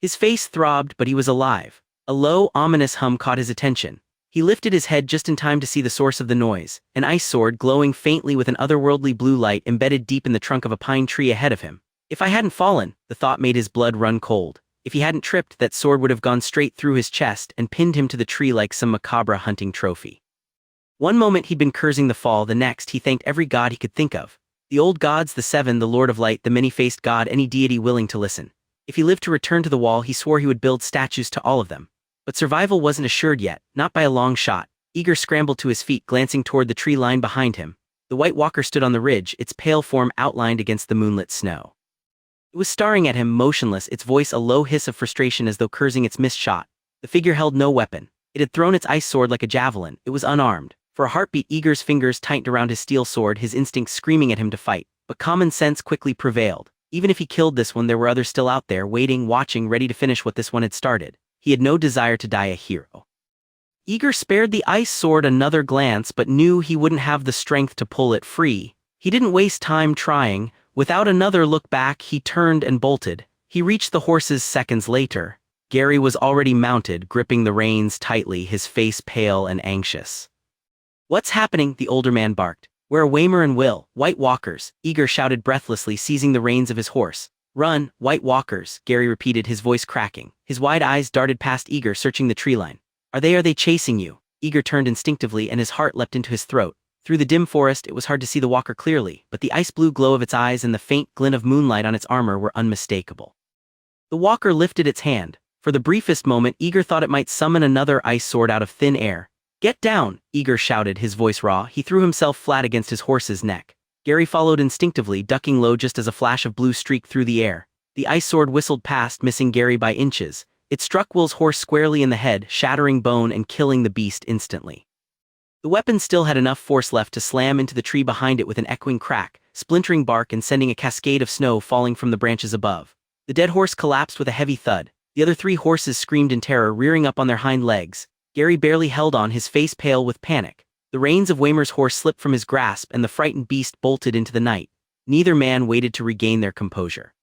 His face throbbed, but he was alive. A low, ominous hum caught his attention. He lifted his head just in time to see the source of the noise, an ice sword glowing faintly with an otherworldly blue light embedded deep in the trunk of a pine tree ahead of him. If I hadn't fallen, the thought made his blood run cold. If he hadn't tripped, that sword would have gone straight through his chest and pinned him to the tree like some macabre hunting trophy. One moment he'd been cursing the fall, the next he thanked every god he could think of. The old gods, the seven, the Lord of Light, the many-faced god, any deity willing to listen. If he lived to return to the wall, he swore he would build statues to all of them. But survival wasn't assured yet, not by a long shot. Aegor scrambled to his feet, glancing toward the tree line behind him. The White Walker stood on the ridge, its pale form outlined against the moonlit snow. It was staring at him, motionless, its voice a low hiss of frustration as though cursing its missed shot. The figure held no weapon. It had thrown its ice sword like a javelin. It was unarmed. For a heartbeat, Aegor's fingers tightened around his steel sword, his instincts screaming at him to fight. But common sense quickly prevailed. Even if he killed this one, there were others still out there, waiting, watching, ready to finish what this one had started. He had no desire to die a hero. Aegor spared the ice sword another glance, but knew he wouldn't have the strength to pull it free. He didn't waste time trying. Without another look back, he turned and bolted. He reached the horses seconds later. Gary was already mounted, gripping the reins tightly, his face pale and anxious. "What's happening?" the older man barked. "Where are Waymar and Will?" "White Walkers," Aegor shouted breathlessly, seizing the reins of his horse. "Run, White Walkers," Gary repeated, his voice cracking. His wide eyes darted past Aegor, searching the tree line. Are they chasing you?" Aegor turned instinctively and his heart leapt into his throat. Through the dim forest, it was hard to see the walker clearly, but the ice-blue glow of its eyes and the faint glint of moonlight on its armor were unmistakable. The walker lifted its hand. For the briefest moment, Aegor thought it might summon another ice sword out of thin air. "Get down!" Aegor shouted, his voice raw. He threw himself flat against his horse's neck. Gary followed instinctively, ducking low just as a flash of blue streaked through the air. The ice sword whistled past, missing Gary by inches. It struck Will's horse squarely in the head, shattering bone and killing the beast instantly. The weapon still had enough force left to slam into the tree behind it with an echoing crack, splintering bark and sending a cascade of snow falling from the branches above. The dead horse collapsed with a heavy thud. The other 3 horses screamed in terror, rearing up on their hind legs. Gary barely held on, his face pale with panic. The reins of Waymer's horse slipped from his grasp and the frightened beast bolted into the night. Neither man waited to regain their composure.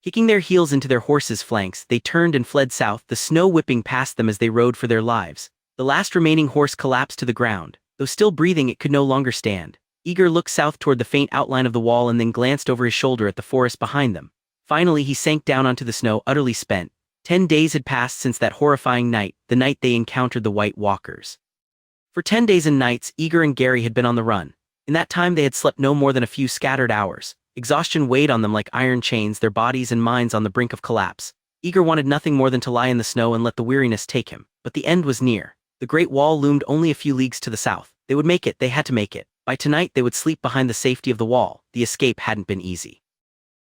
Kicking their heels into their horses' flanks, they turned and fled south, the snow whipping past them as they rode for their lives. The last remaining horse collapsed to the ground. Though still breathing, it could no longer stand. Aegor looked south toward the faint outline of the wall and then glanced over his shoulder at the forest behind them. Finally, he sank down onto the snow, utterly spent. 10 days had passed since that horrifying night, the night they encountered the White Walkers. For 10 days and nights, Aegor and Gary had been on the run. In that time, they had slept no more than a few scattered hours. Exhaustion weighed on them like iron chains, their bodies and minds on the brink of collapse. Aegor wanted nothing more than to lie in the snow and let the weariness take him. But the end was near. The Great Wall loomed only a few leagues to the south. They would make it, they had to make it. By tonight, they would sleep behind the safety of the wall. The escape hadn't been easy.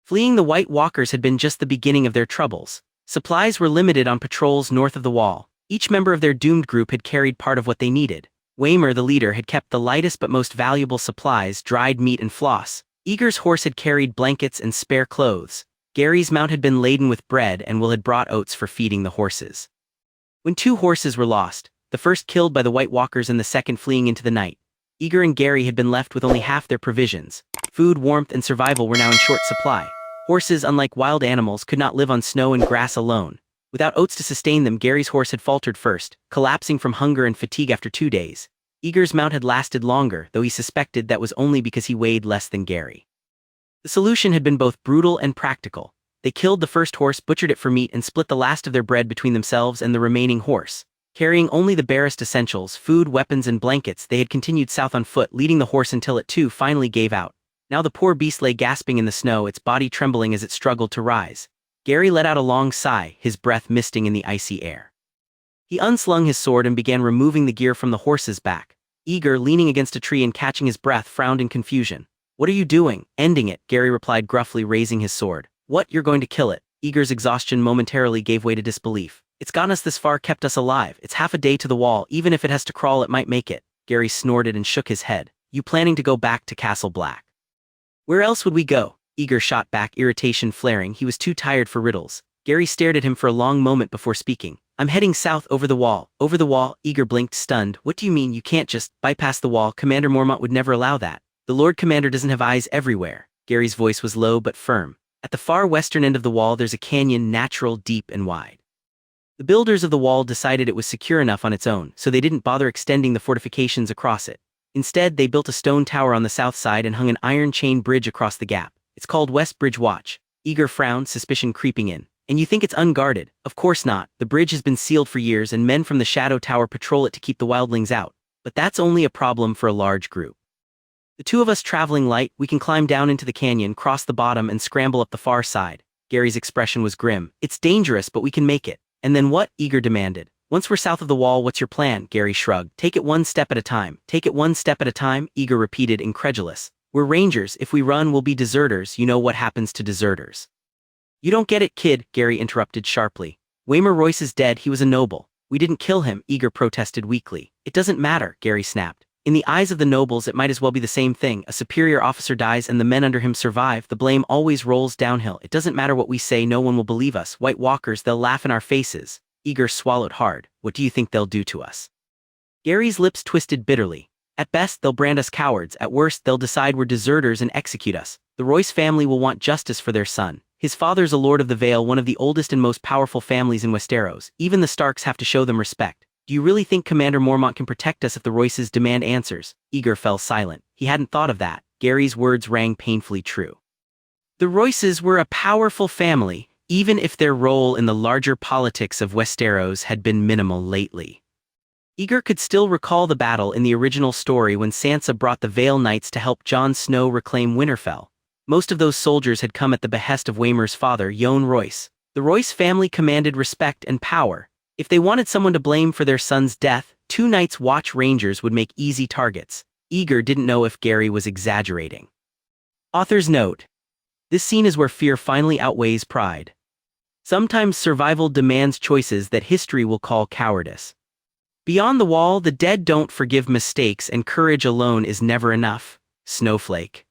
Fleeing the White Walkers had been just the beginning of their troubles. Supplies were limited on patrols north of the wall. Each member of their doomed group had carried part of what they needed. Waymer, the leader, had kept the lightest but most valuable supplies, dried meat and floss. Aegor's horse had carried blankets and spare clothes. Gary's mount had been laden with bread and Will had brought oats for feeding the horses. When 2 horses were lost, the first killed by the White Walkers and the second fleeing into the night, Aegor and Gary had been left with only half their provisions. Food, warmth, and survival were now in short supply. Horses, unlike wild animals, could not live on snow and grass alone. Without oats to sustain them, Gary's horse had faltered first, collapsing from hunger and fatigue after 2 days. Aegor's mount had lasted longer, though he suspected that was only because he weighed less than Gary. The solution had been both brutal and practical. They killed the first horse, butchered it for meat, and split the last of their bread between themselves and the remaining horse. Carrying only the barest essentials, food, weapons, and blankets, they had continued south on foot, leading the horse until it too finally gave out. Now the poor beast lay gasping in the snow, its body trembling as it struggled to rise. Gary let out a long sigh, his breath misting in the icy air. He unslung his sword and began removing the gear from the horse's back. Aegor, leaning against a tree and catching his breath, frowned in confusion. "What are you doing?" "Ending it," Gary replied gruffly, raising his sword. "What, you're going to kill it?" Aegor's exhaustion momentarily gave way to disbelief. "It's gotten us this far, kept us alive. It's half a day to the wall. Even if it has to crawl, it might make it." Gary snorted and shook his head. "You planning to go back to Castle Black?" "Where else would we go?" Aegor shot back, irritation flaring. He was too tired for riddles. Gary stared at him for a long moment before speaking. "I'm heading south over the wall." "Over the wall?" Aegor blinked, stunned. "What do you mean? You can't just bypass the wall. Commander Mormont would never allow that. The Lord Commander doesn't have eyes everywhere." Gary's voice was low but firm. "At the far western end of the wall there's a canyon, natural, deep and wide. The builders of the wall decided it was secure enough on its own, so they didn't bother extending the fortifications across it. Instead, they built a stone tower on the south side and hung an iron chain bridge across the gap. It's called West Bridge Watch." Aegor frowned, suspicion creeping in. "And you think it's unguarded?" "Of course not. The bridge has been sealed for years and men from the Shadow Tower patrol it to keep the wildlings out. But that's only a problem for a large group. The 2 of us traveling light, we can climb down into the canyon, cross the bottom and scramble up the far side." Gary's expression was grim. "It's dangerous, but we can make it." "And then what?" Aegor demanded. "Once we're south of the wall, what's your plan?" Gary shrugged. "Take it one step at a time." "Take it one step at a time?" Aegor repeated, incredulous. "We're rangers. If we run, we'll be deserters. You know what happens to deserters." "You don't get it, kid," Gary interrupted sharply. "Waymer Royce is dead. He was a noble." "We didn't kill him," Aegor protested weakly. "It doesn't matter," Gary snapped. "In the eyes of the nobles, it might as well be the same thing. A superior officer dies and the men under him survive. The blame always rolls downhill. It doesn't matter what we say, no one will believe us. White Walkers, they'll laugh in our faces." Aegor swallowed hard. "What do you think they'll do to us?" Gary's lips twisted bitterly. "At best, they'll brand us cowards. At worst, they'll decide we're deserters and execute us. The Royce family will want justice for their son. His father's a Lord of the Vale, one of the oldest and most powerful families in Westeros. Even the Starks have to show them respect. Do you really think Commander Mormont can protect us if the Royces demand answers?" Aegor fell silent. He hadn't thought of that. Gary's words rang painfully true. The Royces were a powerful family, even if their role in the larger politics of Westeros had been minimal lately. Aegor could still recall the battle in the original story when Sansa brought the Vale Knights to help Jon Snow reclaim Winterfell. Most of those soldiers had come at the behest of Waemer's father, Yohn Royce. The Royce family commanded respect and power. If they wanted someone to blame for their son's death, 2 Night's Watch Rangers would make easy targets. Aegor didn't know if Gary was exaggerating. Author's note: this scene is where fear finally outweighs pride. Sometimes survival demands choices that history will call cowardice. Beyond the Wall, the dead don't forgive mistakes, and courage alone is never enough. Snowflake.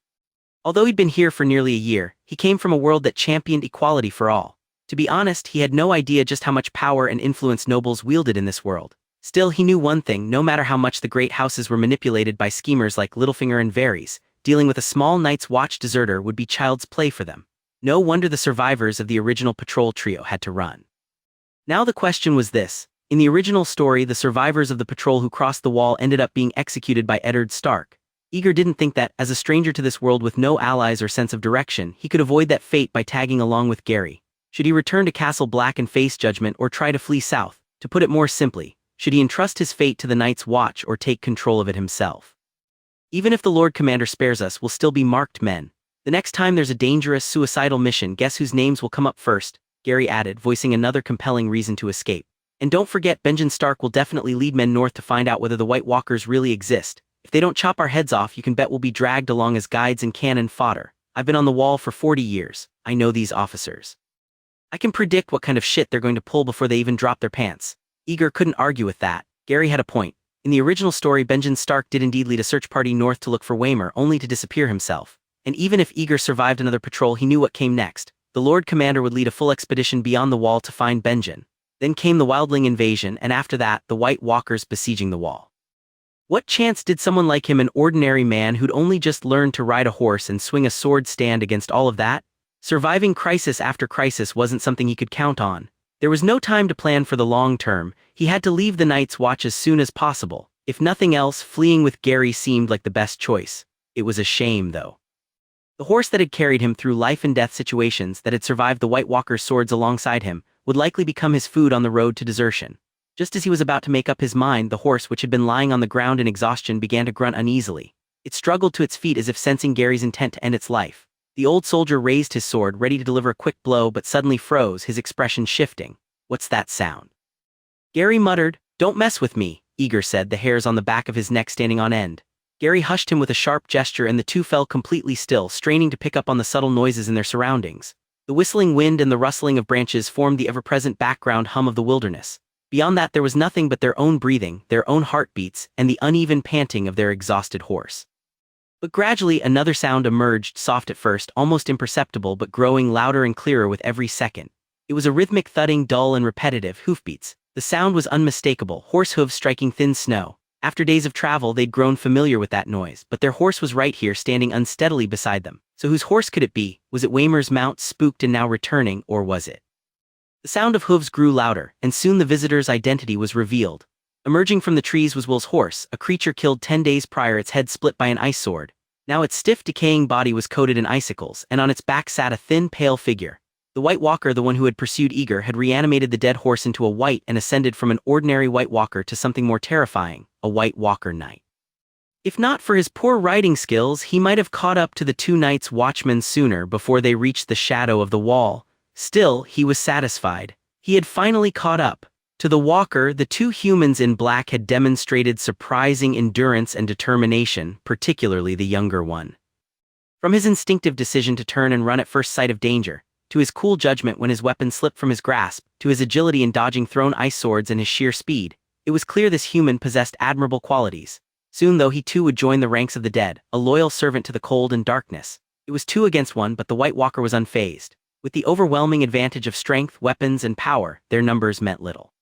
Although he'd been here for nearly a year, he came from a world that championed equality for all. To be honest, he had no idea just how much power and influence nobles wielded in this world. Still, he knew one thing: no matter how much the great houses were manipulated by schemers like Littlefinger and Varys, dealing with a small Night's Watch deserter would be child's play for them. No wonder the survivors of the original patrol trio had to run. Now the question was this: in the original story, the survivors of the patrol who crossed the wall ended up being executed by Eddard Stark. Aegor didn't think that, as a stranger to this world with no allies or sense of direction, he could avoid that fate by tagging along with Gary. Should he return to Castle Black and face judgment, or try to flee south? To put it more simply, should he entrust his fate to the Night's Watch or take control of it himself? Even if the Lord Commander spares us, we'll still be marked men. The next time there's a dangerous, suicidal mission, guess whose names will come up first? Gary added, voicing another compelling reason to escape. And don't forget, Benjen Stark will definitely lead men north to find out whether the White Walkers really exist. If they don't chop our heads off, you can bet we'll be dragged along as guides and cannon fodder. I've been on the wall for 40 years. I know these officers. I can predict what kind of shit they're going to pull before they even drop their pants. Aegor couldn't argue with that. Gary had a point. In the original story, Benjen Stark did indeed lead a search party north to look for Waemer, only to disappear himself. And even if Aegor survived another patrol, he knew what came next. The Lord Commander would lead a full expedition beyond the wall to find Benjen. Then came the Wildling invasion, and after that, the White Walkers besieging the wall. What chance did someone like him, an ordinary man who'd only just learned to ride a horse and swing a sword, stand against all of that? Surviving crisis after crisis wasn't something he could count on. There was no time to plan for the long term. He had to leave the Night's Watch as soon as possible. If nothing else, fleeing with Gary seemed like the best choice. It was a shame, though. The horse that had carried him through life and death situations, that had survived the White Walker's swords alongside him, would likely become his food on the road to desertion. Just as he was about to make up his mind, the horse, which had been lying on the ground in exhaustion, began to grunt uneasily. It struggled to its feet as if sensing Gary's intent to end its life. The old soldier raised his sword, ready to deliver a quick blow, but suddenly froze, his expression shifting. "What's that sound?" Gary muttered. "Don't mess with me," Aegor said, the hairs on the back of his neck standing on end. Gary hushed him with a sharp gesture, and the two fell completely still, straining to pick up on the subtle noises in their surroundings. The whistling wind and the rustling of branches formed the ever-present background hum of the wilderness. Beyond that, there was nothing but their own breathing, their own heartbeats, and the uneven panting of their exhausted horse. But gradually another sound emerged, soft at first, almost imperceptible, but growing louder and clearer with every second. It was a rhythmic thudding, dull and repetitive, hoofbeats. The sound was unmistakable, horse hooves striking thin snow. After days of travel, they'd grown familiar with that noise, but their horse was right here, standing unsteadily beside them. So whose horse could it be? Was it Waemer's mount, spooked and now returning, or was it? The sound of hooves grew louder, and soon the visitor's identity was revealed. Emerging from the trees was Will's horse, a creature killed 10 days prior, its head split by an ice sword. Now its stiff, decaying body was coated in icicles, and on its back sat a thin, pale figure. The White Walker, the one who had pursued Aegor, had reanimated the dead horse into a white and ascended from an ordinary White Walker to something more terrifying, a White Walker Knight. If not for his poor riding skills, he might have caught up to the two Night's Watchmen sooner, before they reached the shadow of the wall. Still, he was satisfied. He had finally caught up. To the Walker, the two humans in black had demonstrated surprising endurance and determination, particularly the younger one. From his instinctive decision to turn and run at first sight of danger, to his cool judgment when his weapon slipped from his grasp, to his agility in dodging thrown ice swords and his sheer speed, it was clear this human possessed admirable qualities. Soon, though, he too would join the ranks of the dead, a loyal servant to the cold and darkness. It was 2 against 1, but the White Walker was unfazed. With the overwhelming advantage of strength, weapons, and power, their numbers meant little.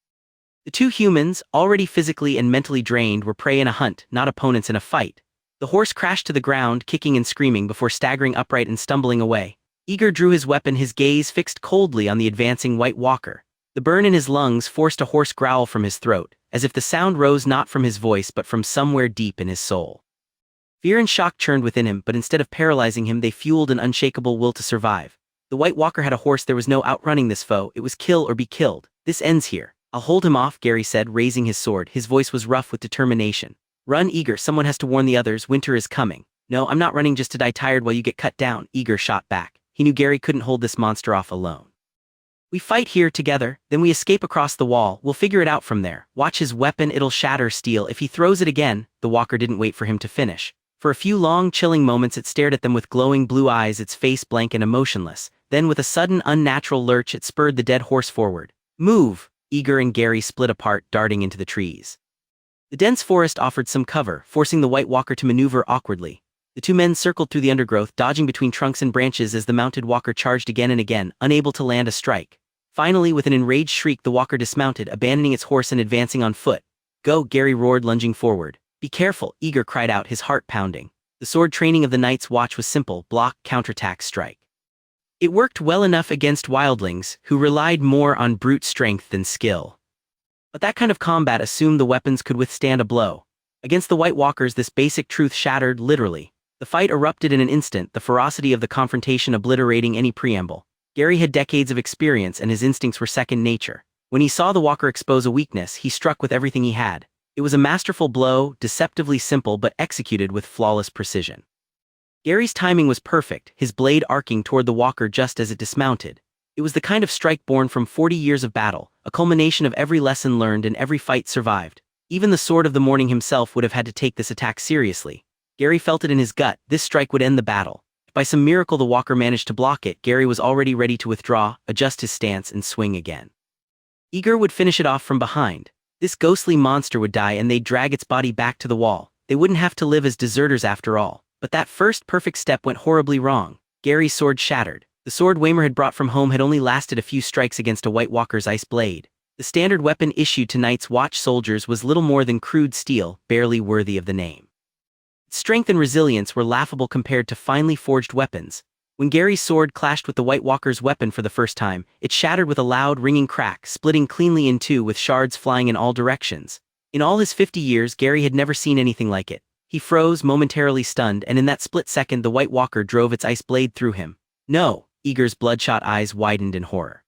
The two humans, already physically and mentally drained, were prey in a hunt, not opponents in a fight. The horse crashed to the ground, kicking and screaming before staggering upright and stumbling away. Aegor drew his weapon, his gaze fixed coldly on the advancing White Walker. The burn in his lungs forced a hoarse growl from his throat, as if the sound rose not from his voice but from somewhere deep in his soul. Fear and shock churned within him, but instead of paralyzing him, they fueled an unshakable will to survive. The White Walker had a horse. There was no outrunning this foe. It was kill or be killed. This ends here. "I'll hold him off," Gary said, raising his sword. His voice was rough with determination. "Run, Aegor, someone has to warn the others, winter is coming." "No, I'm not running just to die tired while you get cut down," Aegor shot back. He knew Gary couldn't hold this monster off alone. "We fight here together, then we escape across the wall, we'll figure it out from there. Watch his weapon, it'll shatter steel if he throws it again." The walker didn't wait for him to finish. For a few long, chilling moments it stared at them with glowing blue eyes, its face blank and emotionless. Then with a sudden, unnatural lurch it spurred the dead horse forward. "Move!" Aegor and Gary split apart, darting into the trees. The dense forest offered some cover, forcing the White Walker to maneuver awkwardly. The two men circled through the undergrowth, dodging between trunks and branches as the mounted walker charged again and again, unable to land a strike. Finally, with an enraged shriek, the walker dismounted, abandoning its horse and advancing on foot. "Go!" Gary roared, lunging forward. "Be careful!" Aegor cried out, his heart pounding. The sword training of the Night's Watch was simple: block, counterattack, strike. It worked well enough against wildlings, who relied more on brute strength than skill. But that kind of combat assumed the weapons could withstand a blow. Against the White Walkers, this basic truth shattered, literally. The fight erupted in an instant, the ferocity of the confrontation obliterating any preamble. Gary had decades of experience and his instincts were second nature. When he saw the walker expose a weakness, he struck with everything he had. It was a masterful blow, deceptively simple but executed with flawless precision. Gary's timing was perfect, his blade arcing toward the walker just as it dismounted. It was the kind of strike born from 40 years of battle, a culmination of every lesson learned and every fight survived. Even the Sword of the Morning himself would have had to take this attack seriously. Gary felt it in his gut, this strike would end the battle. If by some miracle the walker managed to block it, Gary was already ready to withdraw, adjust his stance and swing again. Aegor would finish it off from behind. This ghostly monster would die and they'd drag its body back to the wall. They wouldn't have to live as deserters after all. But that first perfect step went horribly wrong. Gary's sword shattered. The sword Waymer had brought from home had only lasted a few strikes against a White Walker's ice blade. The standard weapon issued to Night's Watch soldiers was little more than crude steel, barely worthy of the name. Its strength and resilience were laughable compared to finely forged weapons. When Gary's sword clashed with the White Walker's weapon for the first time, it shattered with a loud, ringing crack, splitting cleanly in two with shards flying in all directions. In all his 50 years, Gary had never seen anything like it. He froze, momentarily stunned, and in that split second the White Walker drove its ice blade through him. "No!" Aegor's bloodshot eyes widened in horror.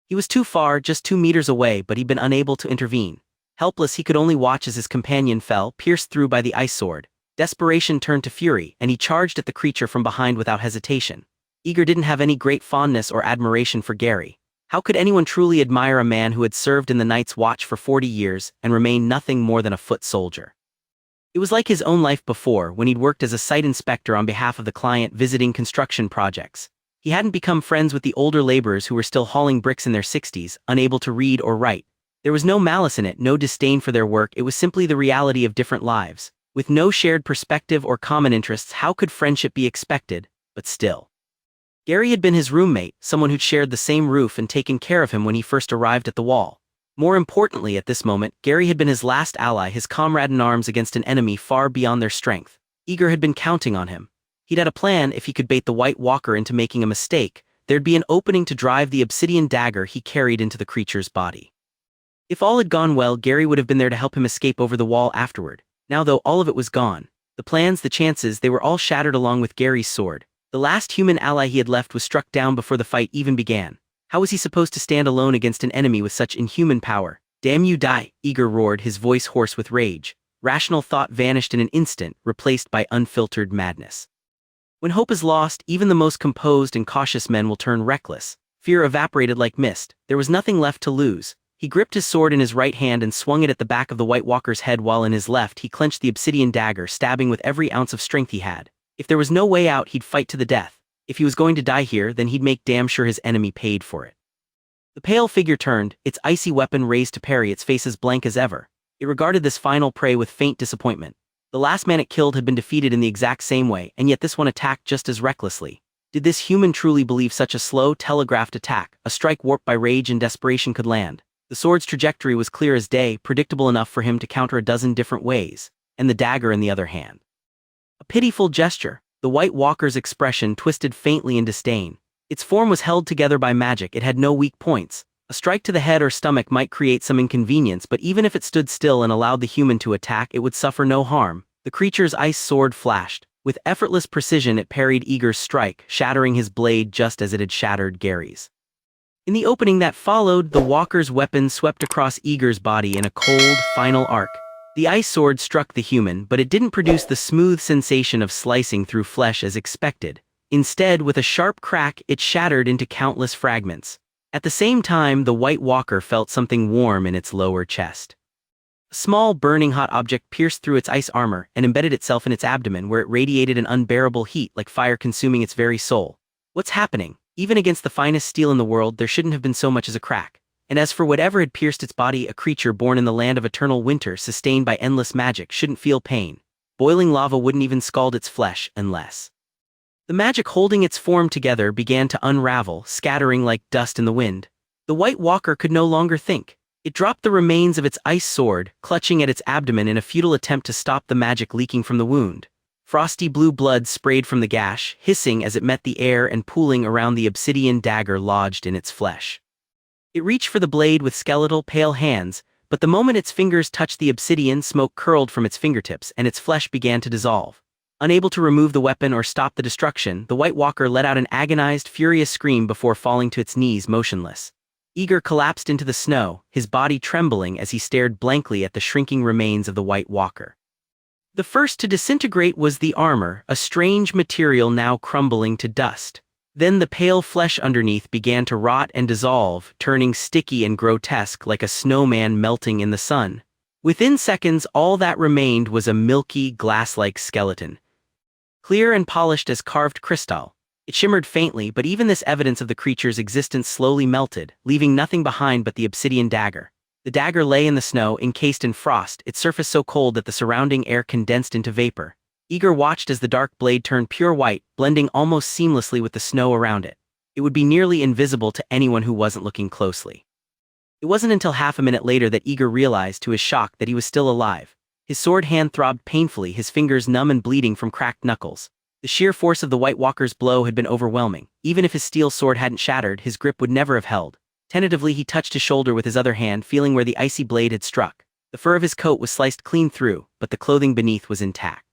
He was too far, just 2 meters away, but he'd been unable to intervene. Helpless, he could only watch as his companion fell, pierced through by the ice sword. Desperation turned to fury, and he charged at the creature from behind without hesitation. Aegor didn't have any great fondness or admiration for Gary. How could anyone truly admire a man who had served in the Night's Watch for 40 years and remained nothing more than a foot soldier? It was like his own life before, when he'd worked as a site inspector on behalf of the client visiting construction projects. He hadn't become friends with the older laborers who were still hauling bricks in their 60s, unable to read or write. There was no malice in it, no disdain for their work, it was simply the reality of different lives. With no shared perspective or common interests, how could friendship be expected? But still. Gary had been his roommate, someone who'd shared the same roof and taken care of him when he first arrived at the wall. More importantly at this moment, Gary had been his last ally, his comrade in arms against an enemy far beyond their strength. Aegor had been counting on him. He'd had a plan: if he could bait the White Walker into making a mistake, there'd be an opening to drive the obsidian dagger he carried into the creature's body. If all had gone well, Gary would have been there to help him escape over the wall afterward. Now though, all of it was gone. The plans, the chances, they were all shattered along with Gary's sword. The last human ally he had left was struck down before the fight even began. How was he supposed to stand alone against an enemy with such inhuman power? "Damn you, die!" Aegor roared, his voice hoarse with rage. Rational thought vanished in an instant, replaced by unfiltered madness. When hope is lost, even the most composed and cautious men will turn reckless. Fear evaporated like mist. There was nothing left to lose. He gripped his sword in his right hand and swung it at the back of the White Walker's head, while in his left he clenched the obsidian dagger, stabbing with every ounce of strength he had. If there was no way out, he'd fight to the death. If he was going to die here, then he'd make damn sure his enemy paid for it. The pale figure turned, its icy weapon raised to parry, its face as blank as ever. It regarded this final prey with faint disappointment. The last man it killed had been defeated in the exact same way, and yet this one attacked just as recklessly. Did this human truly believe such a slow, telegraphed attack, a strike warped by rage and desperation, could land? The sword's trajectory was clear as day, predictable enough for him to counter a dozen different ways, and the dagger in the other hand. A pitiful gesture. The White Walker's expression twisted faintly in disdain. Its form was held together by magic, it had no weak points. A strike to the head or stomach might create some inconvenience, but even if it stood still and allowed the human to attack, it would suffer no harm. The creature's ice sword flashed. With effortless precision it parried Aegor's strike, shattering his blade just as it had shattered Gary's. In the opening that followed, the walker's weapon swept across Aegor's body in a cold, final arc. The ice sword struck the human, but it didn't produce the smooth sensation of slicing through flesh as expected. Instead, with a sharp crack, it shattered into countless fragments. At the same time, the White Walker felt something warm in its lower chest. A small, burning hot object pierced through its ice armor and embedded itself in its abdomen, where it radiated an unbearable heat like fire consuming its very soul. What's happening? Even against the finest steel in the world, there shouldn't have been so much as a crack. And as for whatever had pierced its body, a creature born in the land of eternal winter, sustained by endless magic, shouldn't feel pain. Boiling lava wouldn't even scald its flesh unless... The magic holding its form together began to unravel, scattering like dust in the wind. The White Walker could no longer think. It dropped the remains of its ice sword, clutching at its abdomen in a futile attempt to stop the magic leaking from the wound. Frosty blue blood sprayed from the gash, hissing as it met the air and pooling around the obsidian dagger lodged in its flesh. It reached for the blade with skeletal, pale hands, but the moment its fingers touched the obsidian, smoke curled from its fingertips and its flesh began to dissolve. Unable to remove the weapon or stop the destruction, the White Walker let out an agonized, furious scream before falling to its knees motionless. Aegor collapsed into the snow, his body trembling as he stared blankly at the shrinking remains of the White Walker. The first to disintegrate was the armor, a strange material now crumbling to dust. Then the pale flesh underneath began to rot and dissolve, turning sticky and grotesque like a snowman melting in the sun. Within seconds, all that remained was a milky, glass-like skeleton. Clear and polished as carved crystal. It shimmered faintly, but even this evidence of the creature's existence slowly melted, leaving nothing behind but the obsidian dagger. The dagger lay in the snow, encased in frost, its surface so cold that the surrounding air condensed into vapor. Aegor watched as the dark blade turned pure white, blending almost seamlessly with the snow around it. It would be nearly invisible to anyone who wasn't looking closely. It wasn't until half a minute later that Aegor realized, to his shock, that he was still alive. His sword hand throbbed painfully, his fingers numb and bleeding from cracked knuckles. The sheer force of the White Walker's blow had been overwhelming. Even if his steel sword hadn't shattered, his grip would never have held. Tentatively, he touched his shoulder with his other hand, feeling where the icy blade had struck. The fur of his coat was sliced clean through, but the clothing beneath was intact.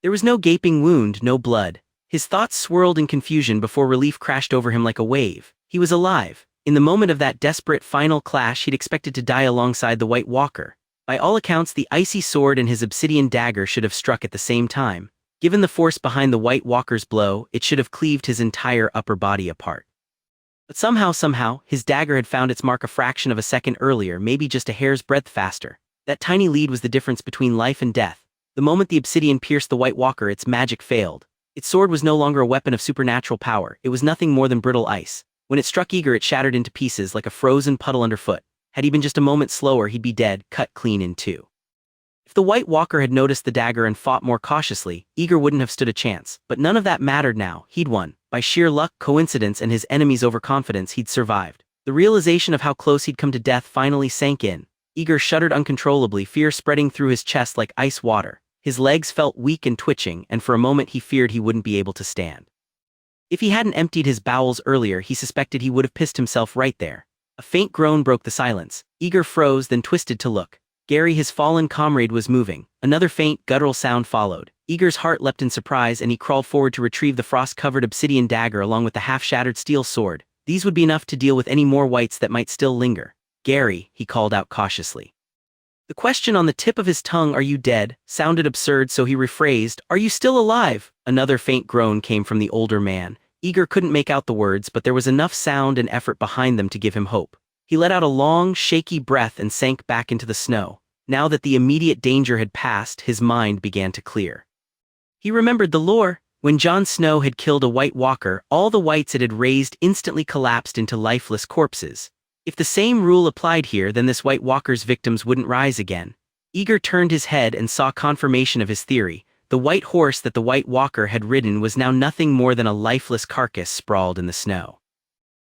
There was no gaping wound, no blood. His thoughts swirled in confusion before relief crashed over him like a wave. He was alive. In the moment of that desperate final clash, he'd expected to die alongside the White Walker. By all accounts, the icy sword and his obsidian dagger should have struck at the same time. Given the force behind the White Walker's blow, it should have cleaved his entire upper body apart. But somehow, his dagger had found its mark a fraction of a second earlier, maybe just a hair's breadth faster. That tiny lead was the difference between life and death. The moment the obsidian pierced the White Walker, its magic failed. Its sword was no longer a weapon of supernatural power, it was nothing more than brittle ice. When it struck Aegor, it shattered into pieces like a frozen puddle underfoot. Had he been just a moment slower, he'd be dead, cut clean in two. If the White Walker had noticed the dagger and fought more cautiously, Aegor wouldn't have stood a chance. But none of that mattered now. He'd won. By sheer luck, coincidence, and his enemy's overconfidence, he'd survived. The realization of how close he'd come to death finally sank in. Aegor shuddered uncontrollably, fear spreading through his chest like ice water. His legs felt weak and twitching, and for a moment he feared he wouldn't be able to stand. If he hadn't emptied his bowels earlier, he suspected he would have pissed himself right there. A faint groan broke the silence. Aegor froze, then twisted to look. Gary, his fallen comrade, was moving. Another faint, guttural sound followed. Aegor's heart leapt in surprise, and he crawled forward to retrieve the frost-covered obsidian dagger along with the half-shattered steel sword. These would be enough to deal with any more whites that might still linger. "Gary," he called out cautiously. The question on the tip of his tongue, "Are you dead?" sounded absurd, so he rephrased, "Are you still alive?" Another faint groan came from the older man. Aegor couldn't make out the words, but there was enough sound and effort behind them to give him hope. He let out a long, shaky breath and sank back into the snow. Now that the immediate danger had passed, his mind began to clear. He remembered the lore. When Jon Snow had killed a White Walker, all the whites it had raised instantly collapsed into lifeless corpses. If the same rule applied here, then this White Walker's victims wouldn't rise again. Aegor turned his head and saw confirmation of his theory. The white horse that the White Walker had ridden was now nothing more than a lifeless carcass sprawled in the snow.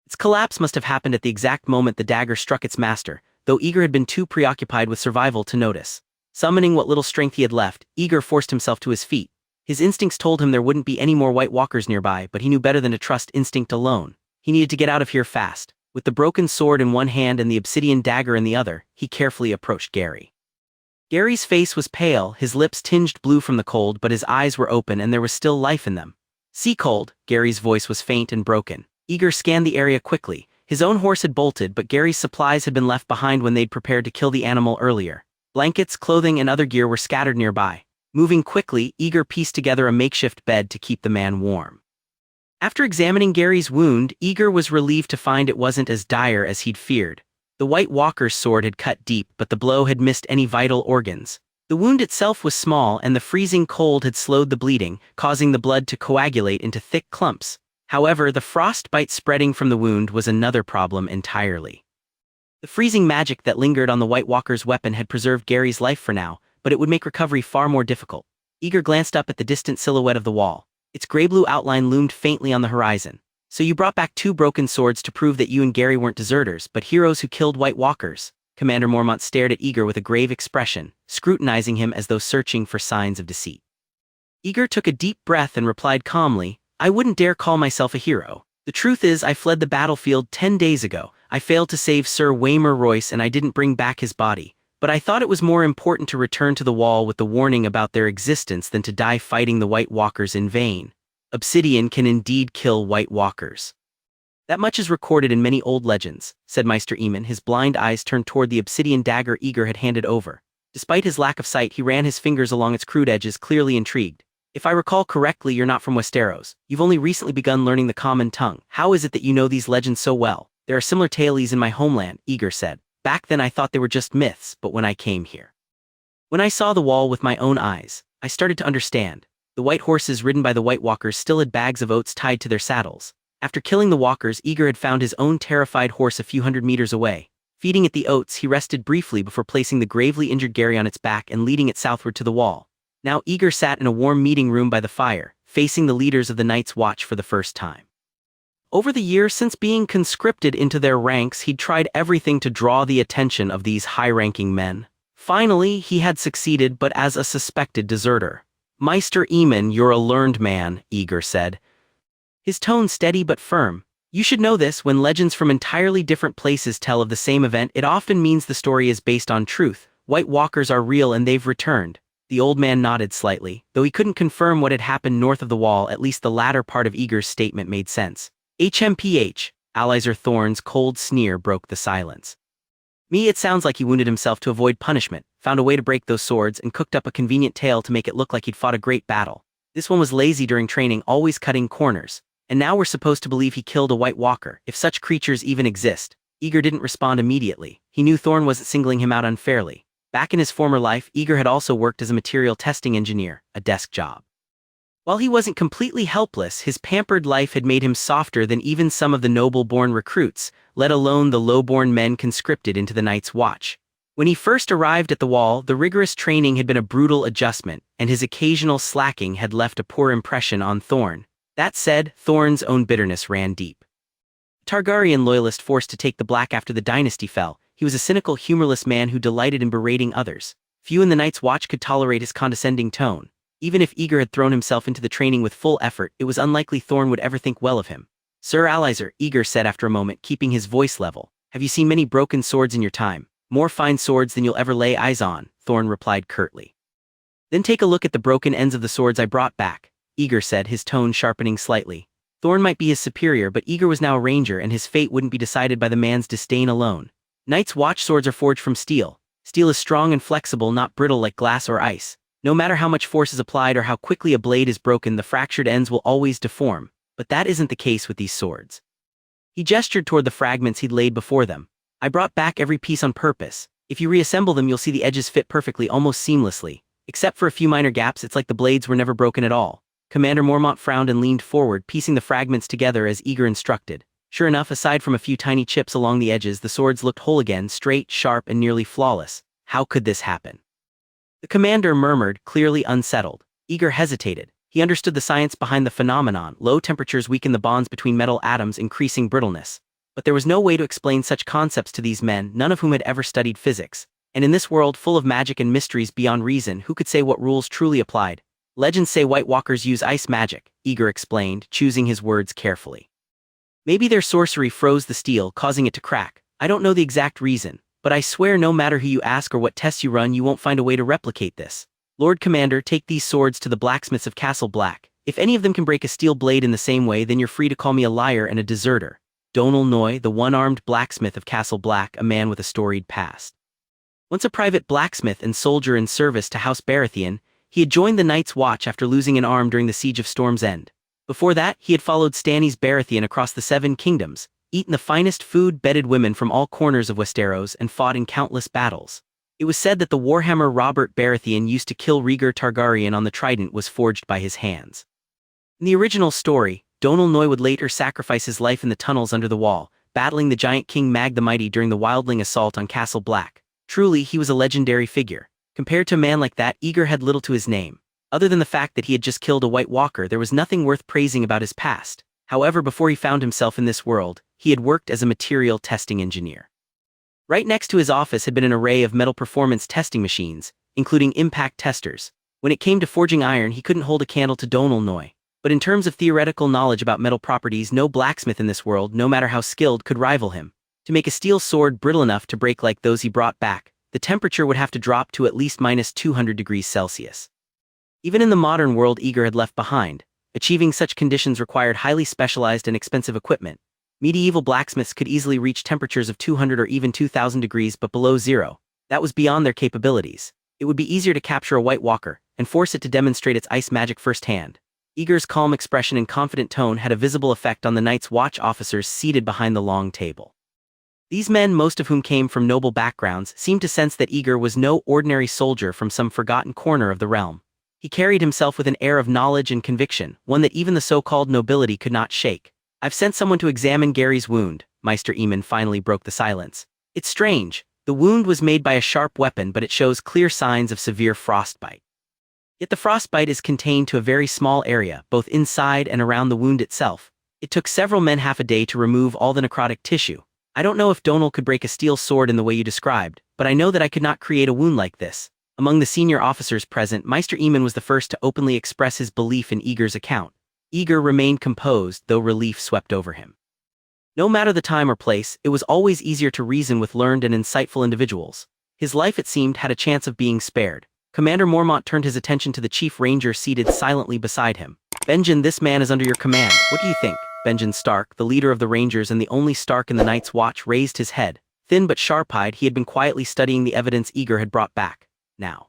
Its collapse must have happened at the exact moment the dagger struck its master, though Aegor had been too preoccupied with survival to notice. Summoning what little strength he had left, Aegor forced himself to his feet. His instincts told him there wouldn't be any more White Walkers nearby, but he knew better than to trust instinct alone. He needed to get out of here fast. With the broken sword in one hand and the obsidian dagger in the other, he carefully approached Gary. Gary's face was pale, his lips tinged blue from the cold, but his eyes were open and there was still life in them. "Sea cold," Gary's voice was faint and broken. Aegor scanned the area quickly, His own horse had bolted, but Gary's supplies had been left behind when they'd prepared to kill the animal earlier. Blankets, clothing, and other gear were scattered nearby. Moving quickly, Aegor pieced together a makeshift bed to keep the man warm. After examining Gary's wound, Aegor was relieved to find it wasn't as dire as he'd feared. The White Walker's sword had cut deep, but the blow had missed any vital organs. The wound itself was small, and the freezing cold had slowed the bleeding, causing the blood to coagulate into thick clumps. However, the frostbite spreading from the wound was another problem entirely. The freezing magic that lingered on the White Walker's weapon had preserved Gary's life for now, but it would make recovery far more difficult. Aegor glanced up at the distant silhouette of the wall. Its gray-blue outline loomed faintly on the horizon. "So you brought back 2 broken swords to prove that you and Gary weren't deserters, but heroes who killed White Walkers." Commander Mormont stared at Aegor with a grave expression, scrutinizing him as though searching for signs of deceit. Aegor took a deep breath and replied calmly, "I wouldn't dare call myself a hero. The truth is I fled the battlefield 10 days ago. I failed to save Sir Waymar Royce and I didn't bring back his body. But I thought it was more important to return to the wall with the warning about their existence than to die fighting the White Walkers in vain. Obsidian can indeed kill White Walkers. That much is recorded in many old legends," said Maester Eamon, his blind eyes turned toward the obsidian dagger Aegor had handed over. Despite his lack of sight, he ran his fingers along its crude edges, clearly intrigued. "If I recall correctly, you're not from Westeros. You've only recently begun learning the common tongue. How is it that you know these legends so well?" "There are similar tales in my homeland," Aegor said. "Back then I thought they were just myths, but when I came here, when I saw the wall with my own eyes, I started to understand. The white horses ridden by the White Walkers still had bags of oats tied to their saddles. After killing the walkers, Aegor had found his own terrified horse a few hundred meters away. Feeding it the oats, he rested briefly before placing the gravely injured Gary on its back and leading it southward to the wall. Now Aegor sat in a warm meeting room by the fire, facing the leaders of the Night's Watch for the first time. Over the years since being conscripted into their ranks, he'd tried everything to draw the attention of these high-ranking men. Finally, he had succeeded, but as a suspected deserter. "Maester Eamon, you're a learned man," Aegor said, his tone steady but firm. "You should know this, when legends from entirely different places tell of the same event, it often means the story is based on truth. White Walkers are real and they've returned." The old man nodded slightly. Though he couldn't confirm what had happened north of the wall, at least the latter part of Aegor's statement made sense. "HMPH, Alliser Thorne's cold sneer broke the silence. "Me, it sounds like he wounded himself to avoid punishment, found a way to break those swords, and cooked up a convenient tale to make it look like he'd fought a great battle. This one was lazy during training, always cutting corners. And now we're supposed to believe he killed a White Walker, if such creatures even exist." Aegor didn't respond immediately. He knew Thorne wasn't singling him out unfairly. Back in his former life, Aegor had also worked as a material testing engineer, a desk job. While he wasn't completely helpless, his pampered life had made him softer than even some of the noble-born recruits, let alone the low-born men conscripted into the Night's Watch. When he first arrived at the wall, the rigorous training had been a brutal adjustment, and his occasional slacking had left a poor impression on Thorne. That said, Thorne's own bitterness ran deep. Targaryen loyalist forced to take the black after the dynasty fell, he was a cynical, humorless man who delighted in berating others. Few in the Night's Watch could tolerate his condescending tone. Even if Aegor had thrown himself into the training with full effort, it was unlikely Thorne would ever think well of him. "Sir Alliser," Aegor said after a moment, keeping his voice level, "have you seen many broken swords in your time?" "More fine swords than you'll ever lay eyes on," Thorne replied curtly. "Then take a look at the broken ends of the swords I brought back," Aegor said, his tone sharpening slightly. Thorne might be his superior, but Aegor was now a ranger and his fate wouldn't be decided by the man's disdain alone. "Night's Watch swords are forged from steel. Steel is strong and flexible, not brittle like glass or ice. No matter how much force is applied or how quickly a blade is broken, the fractured ends will always deform. But that isn't the case with these swords." He gestured toward the fragments he'd laid before them. "I brought back every piece on purpose. If you reassemble them, you'll see the edges fit perfectly, almost seamlessly. Except for a few minor gaps, it's like the blades were never broken at all." Commander Mormont frowned and leaned forward, piecing the fragments together as Aegor instructed. Sure enough, aside from a few tiny chips along the edges, the swords looked whole again, straight, sharp, and nearly flawless. How could this happen? The commander murmured, clearly unsettled. Aegor hesitated. He understood the science behind the phenomenon. Low temperatures weaken the bonds between metal atoms, increasing brittleness. But there was no way to explain such concepts to these men, none of whom had ever studied physics. And in this world full of magic and mysteries beyond reason, who could say what rules truly applied? "Legends say White Walkers use ice magic," Aegor explained, choosing his words carefully. "Maybe their sorcery froze the steel, causing it to crack. I don't know the exact reason, but I swear no matter who you ask or what tests you run, you won't find a way to replicate this. Lord Commander, take these swords to the blacksmiths of Castle Black. If any of them can break a steel blade in the same way, then you're free to call me a liar and a deserter." Donal Noy, the one-armed blacksmith of Castle Black, a man with a storied past. Once a private blacksmith and soldier in service to House Baratheon, he had joined the Night's Watch after losing an arm during the Siege of Storm's End. Before that, he had followed Stannis Baratheon across the Seven Kingdoms, eaten the finest food, bedded women from all corners of Westeros, and fought in countless battles. It was said that the warhammer Robert Baratheon used to kill Rhaegar Targaryen on the trident was forged by his hands. In the original story, Donal Noy would later sacrifice his life in the tunnels under the wall, battling the giant King Mag the Mighty during the wildling assault on Castle Black. Truly, he was a legendary figure. Compared to a man like that, Aegor had little to his name. Other than the fact that he had just killed a White Walker, there was nothing worth praising about his past. However, before he found himself in this world, he had worked as a material testing engineer. Right next to his office had been an array of metal performance testing machines, including impact testers. When it came to forging iron, he couldn't hold a candle to Donal Noy. But in terms of theoretical knowledge about metal properties, no blacksmith in this world, no matter how skilled, could rival him. To make a steel sword brittle enough to break like those he brought back, the temperature would have to drop to at least -200°C. Even in the modern world Aegor had left behind, achieving such conditions required highly specialized and expensive equipment. Medieval blacksmiths could easily reach temperatures of 200 or even 2000 degrees, but below zero. That was beyond their capabilities. It would be easier to capture a White Walker and force it to demonstrate its ice magic firsthand. Aegor's calm expression and confident tone had a visible effect on the Night's Watch officers seated behind the long table. These men, most of whom came from noble backgrounds, seemed to sense that Aegor was no ordinary soldier from some forgotten corner of the realm. He carried himself with an air of knowledge and conviction, one that even the so-called nobility could not shake. "I've sent someone to examine Gary's wound," Maester Aemon finally broke the silence. "It's strange. The wound was made by a sharp weapon, but it shows clear signs of severe frostbite. Yet the frostbite is contained to a very small area, both inside and around the wound itself. It took several men half a day to remove all the necrotic tissue. I don't know if Donal could break a steel sword in the way you described, but I know that I could not create a wound like this." Among the senior officers present, Maester Aemon was the first to openly express his belief in Aegor's account. Aegor remained composed, though relief swept over him. No matter the time or place, it was always easier to reason with learned and insightful individuals. His life, it seemed, had a chance of being spared. Commander Mormont turned his attention to the chief ranger seated silently beside him. "Benjen, this man is under your command. What do you think?" Benjen Stark, the leader of the Rangers and the only Stark in the Night's Watch, raised his head. Thin but sharp-eyed, he had been quietly studying the evidence Aegor had brought back. Now,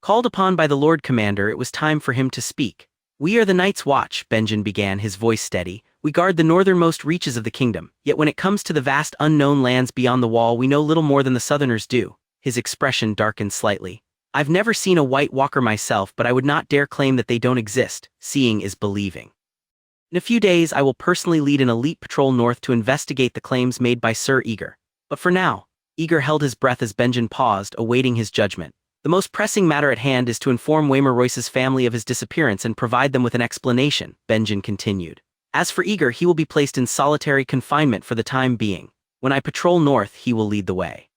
called upon by the Lord Commander, it was time for him to speak. "We are the Night's Watch," Benjen began, his voice steady. "We guard the northernmost reaches of the kingdom, yet when it comes to the vast unknown lands beyond the wall, we know little more than the southerners do." His expression darkened slightly. "I've never seen a White Walker myself, but I would not dare claim that they don't exist. Seeing is believing. In a few days, I will personally lead an elite patrol north to investigate the claims made by Sir Aegor. But for now," Aegor held his breath as Benjen paused, awaiting his judgment. "The most pressing matter at hand is to inform Waymar Royce's family of his disappearance and provide them with an explanation," Benjen continued. "As for Aegor, he will be placed in solitary confinement for the time being. When I patrol north, he will lead the way.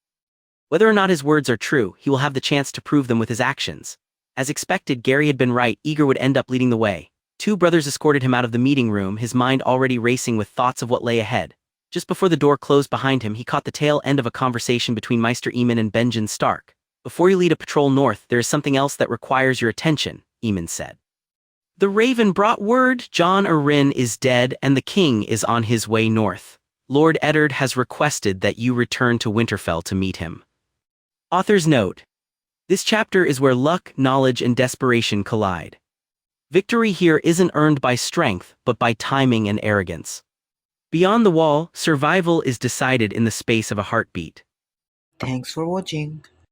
Whether or not his words are true, he will have the chance to prove them with his actions." As expected, Gary had been right. Aegor would end up leading the way. Two brothers escorted him out of the meeting room, his mind already racing with thoughts of what lay ahead. Just before the door closed behind him, he caught the tail end of a conversation between Maester Aemon and Benjen Stark. "Before you lead a patrol north, there is something else that requires your attention," Aemon said. "The Raven brought word. Jon Arryn is dead and the king is on his way north. Lord Eddard has requested that you return to Winterfell to meet him." Author's note: this chapter is where luck, knowledge, and desperation collide. Victory here isn't earned by strength, but by timing and arrogance. Beyond the wall, survival is decided in the space of a heartbeat. Thanks for watching.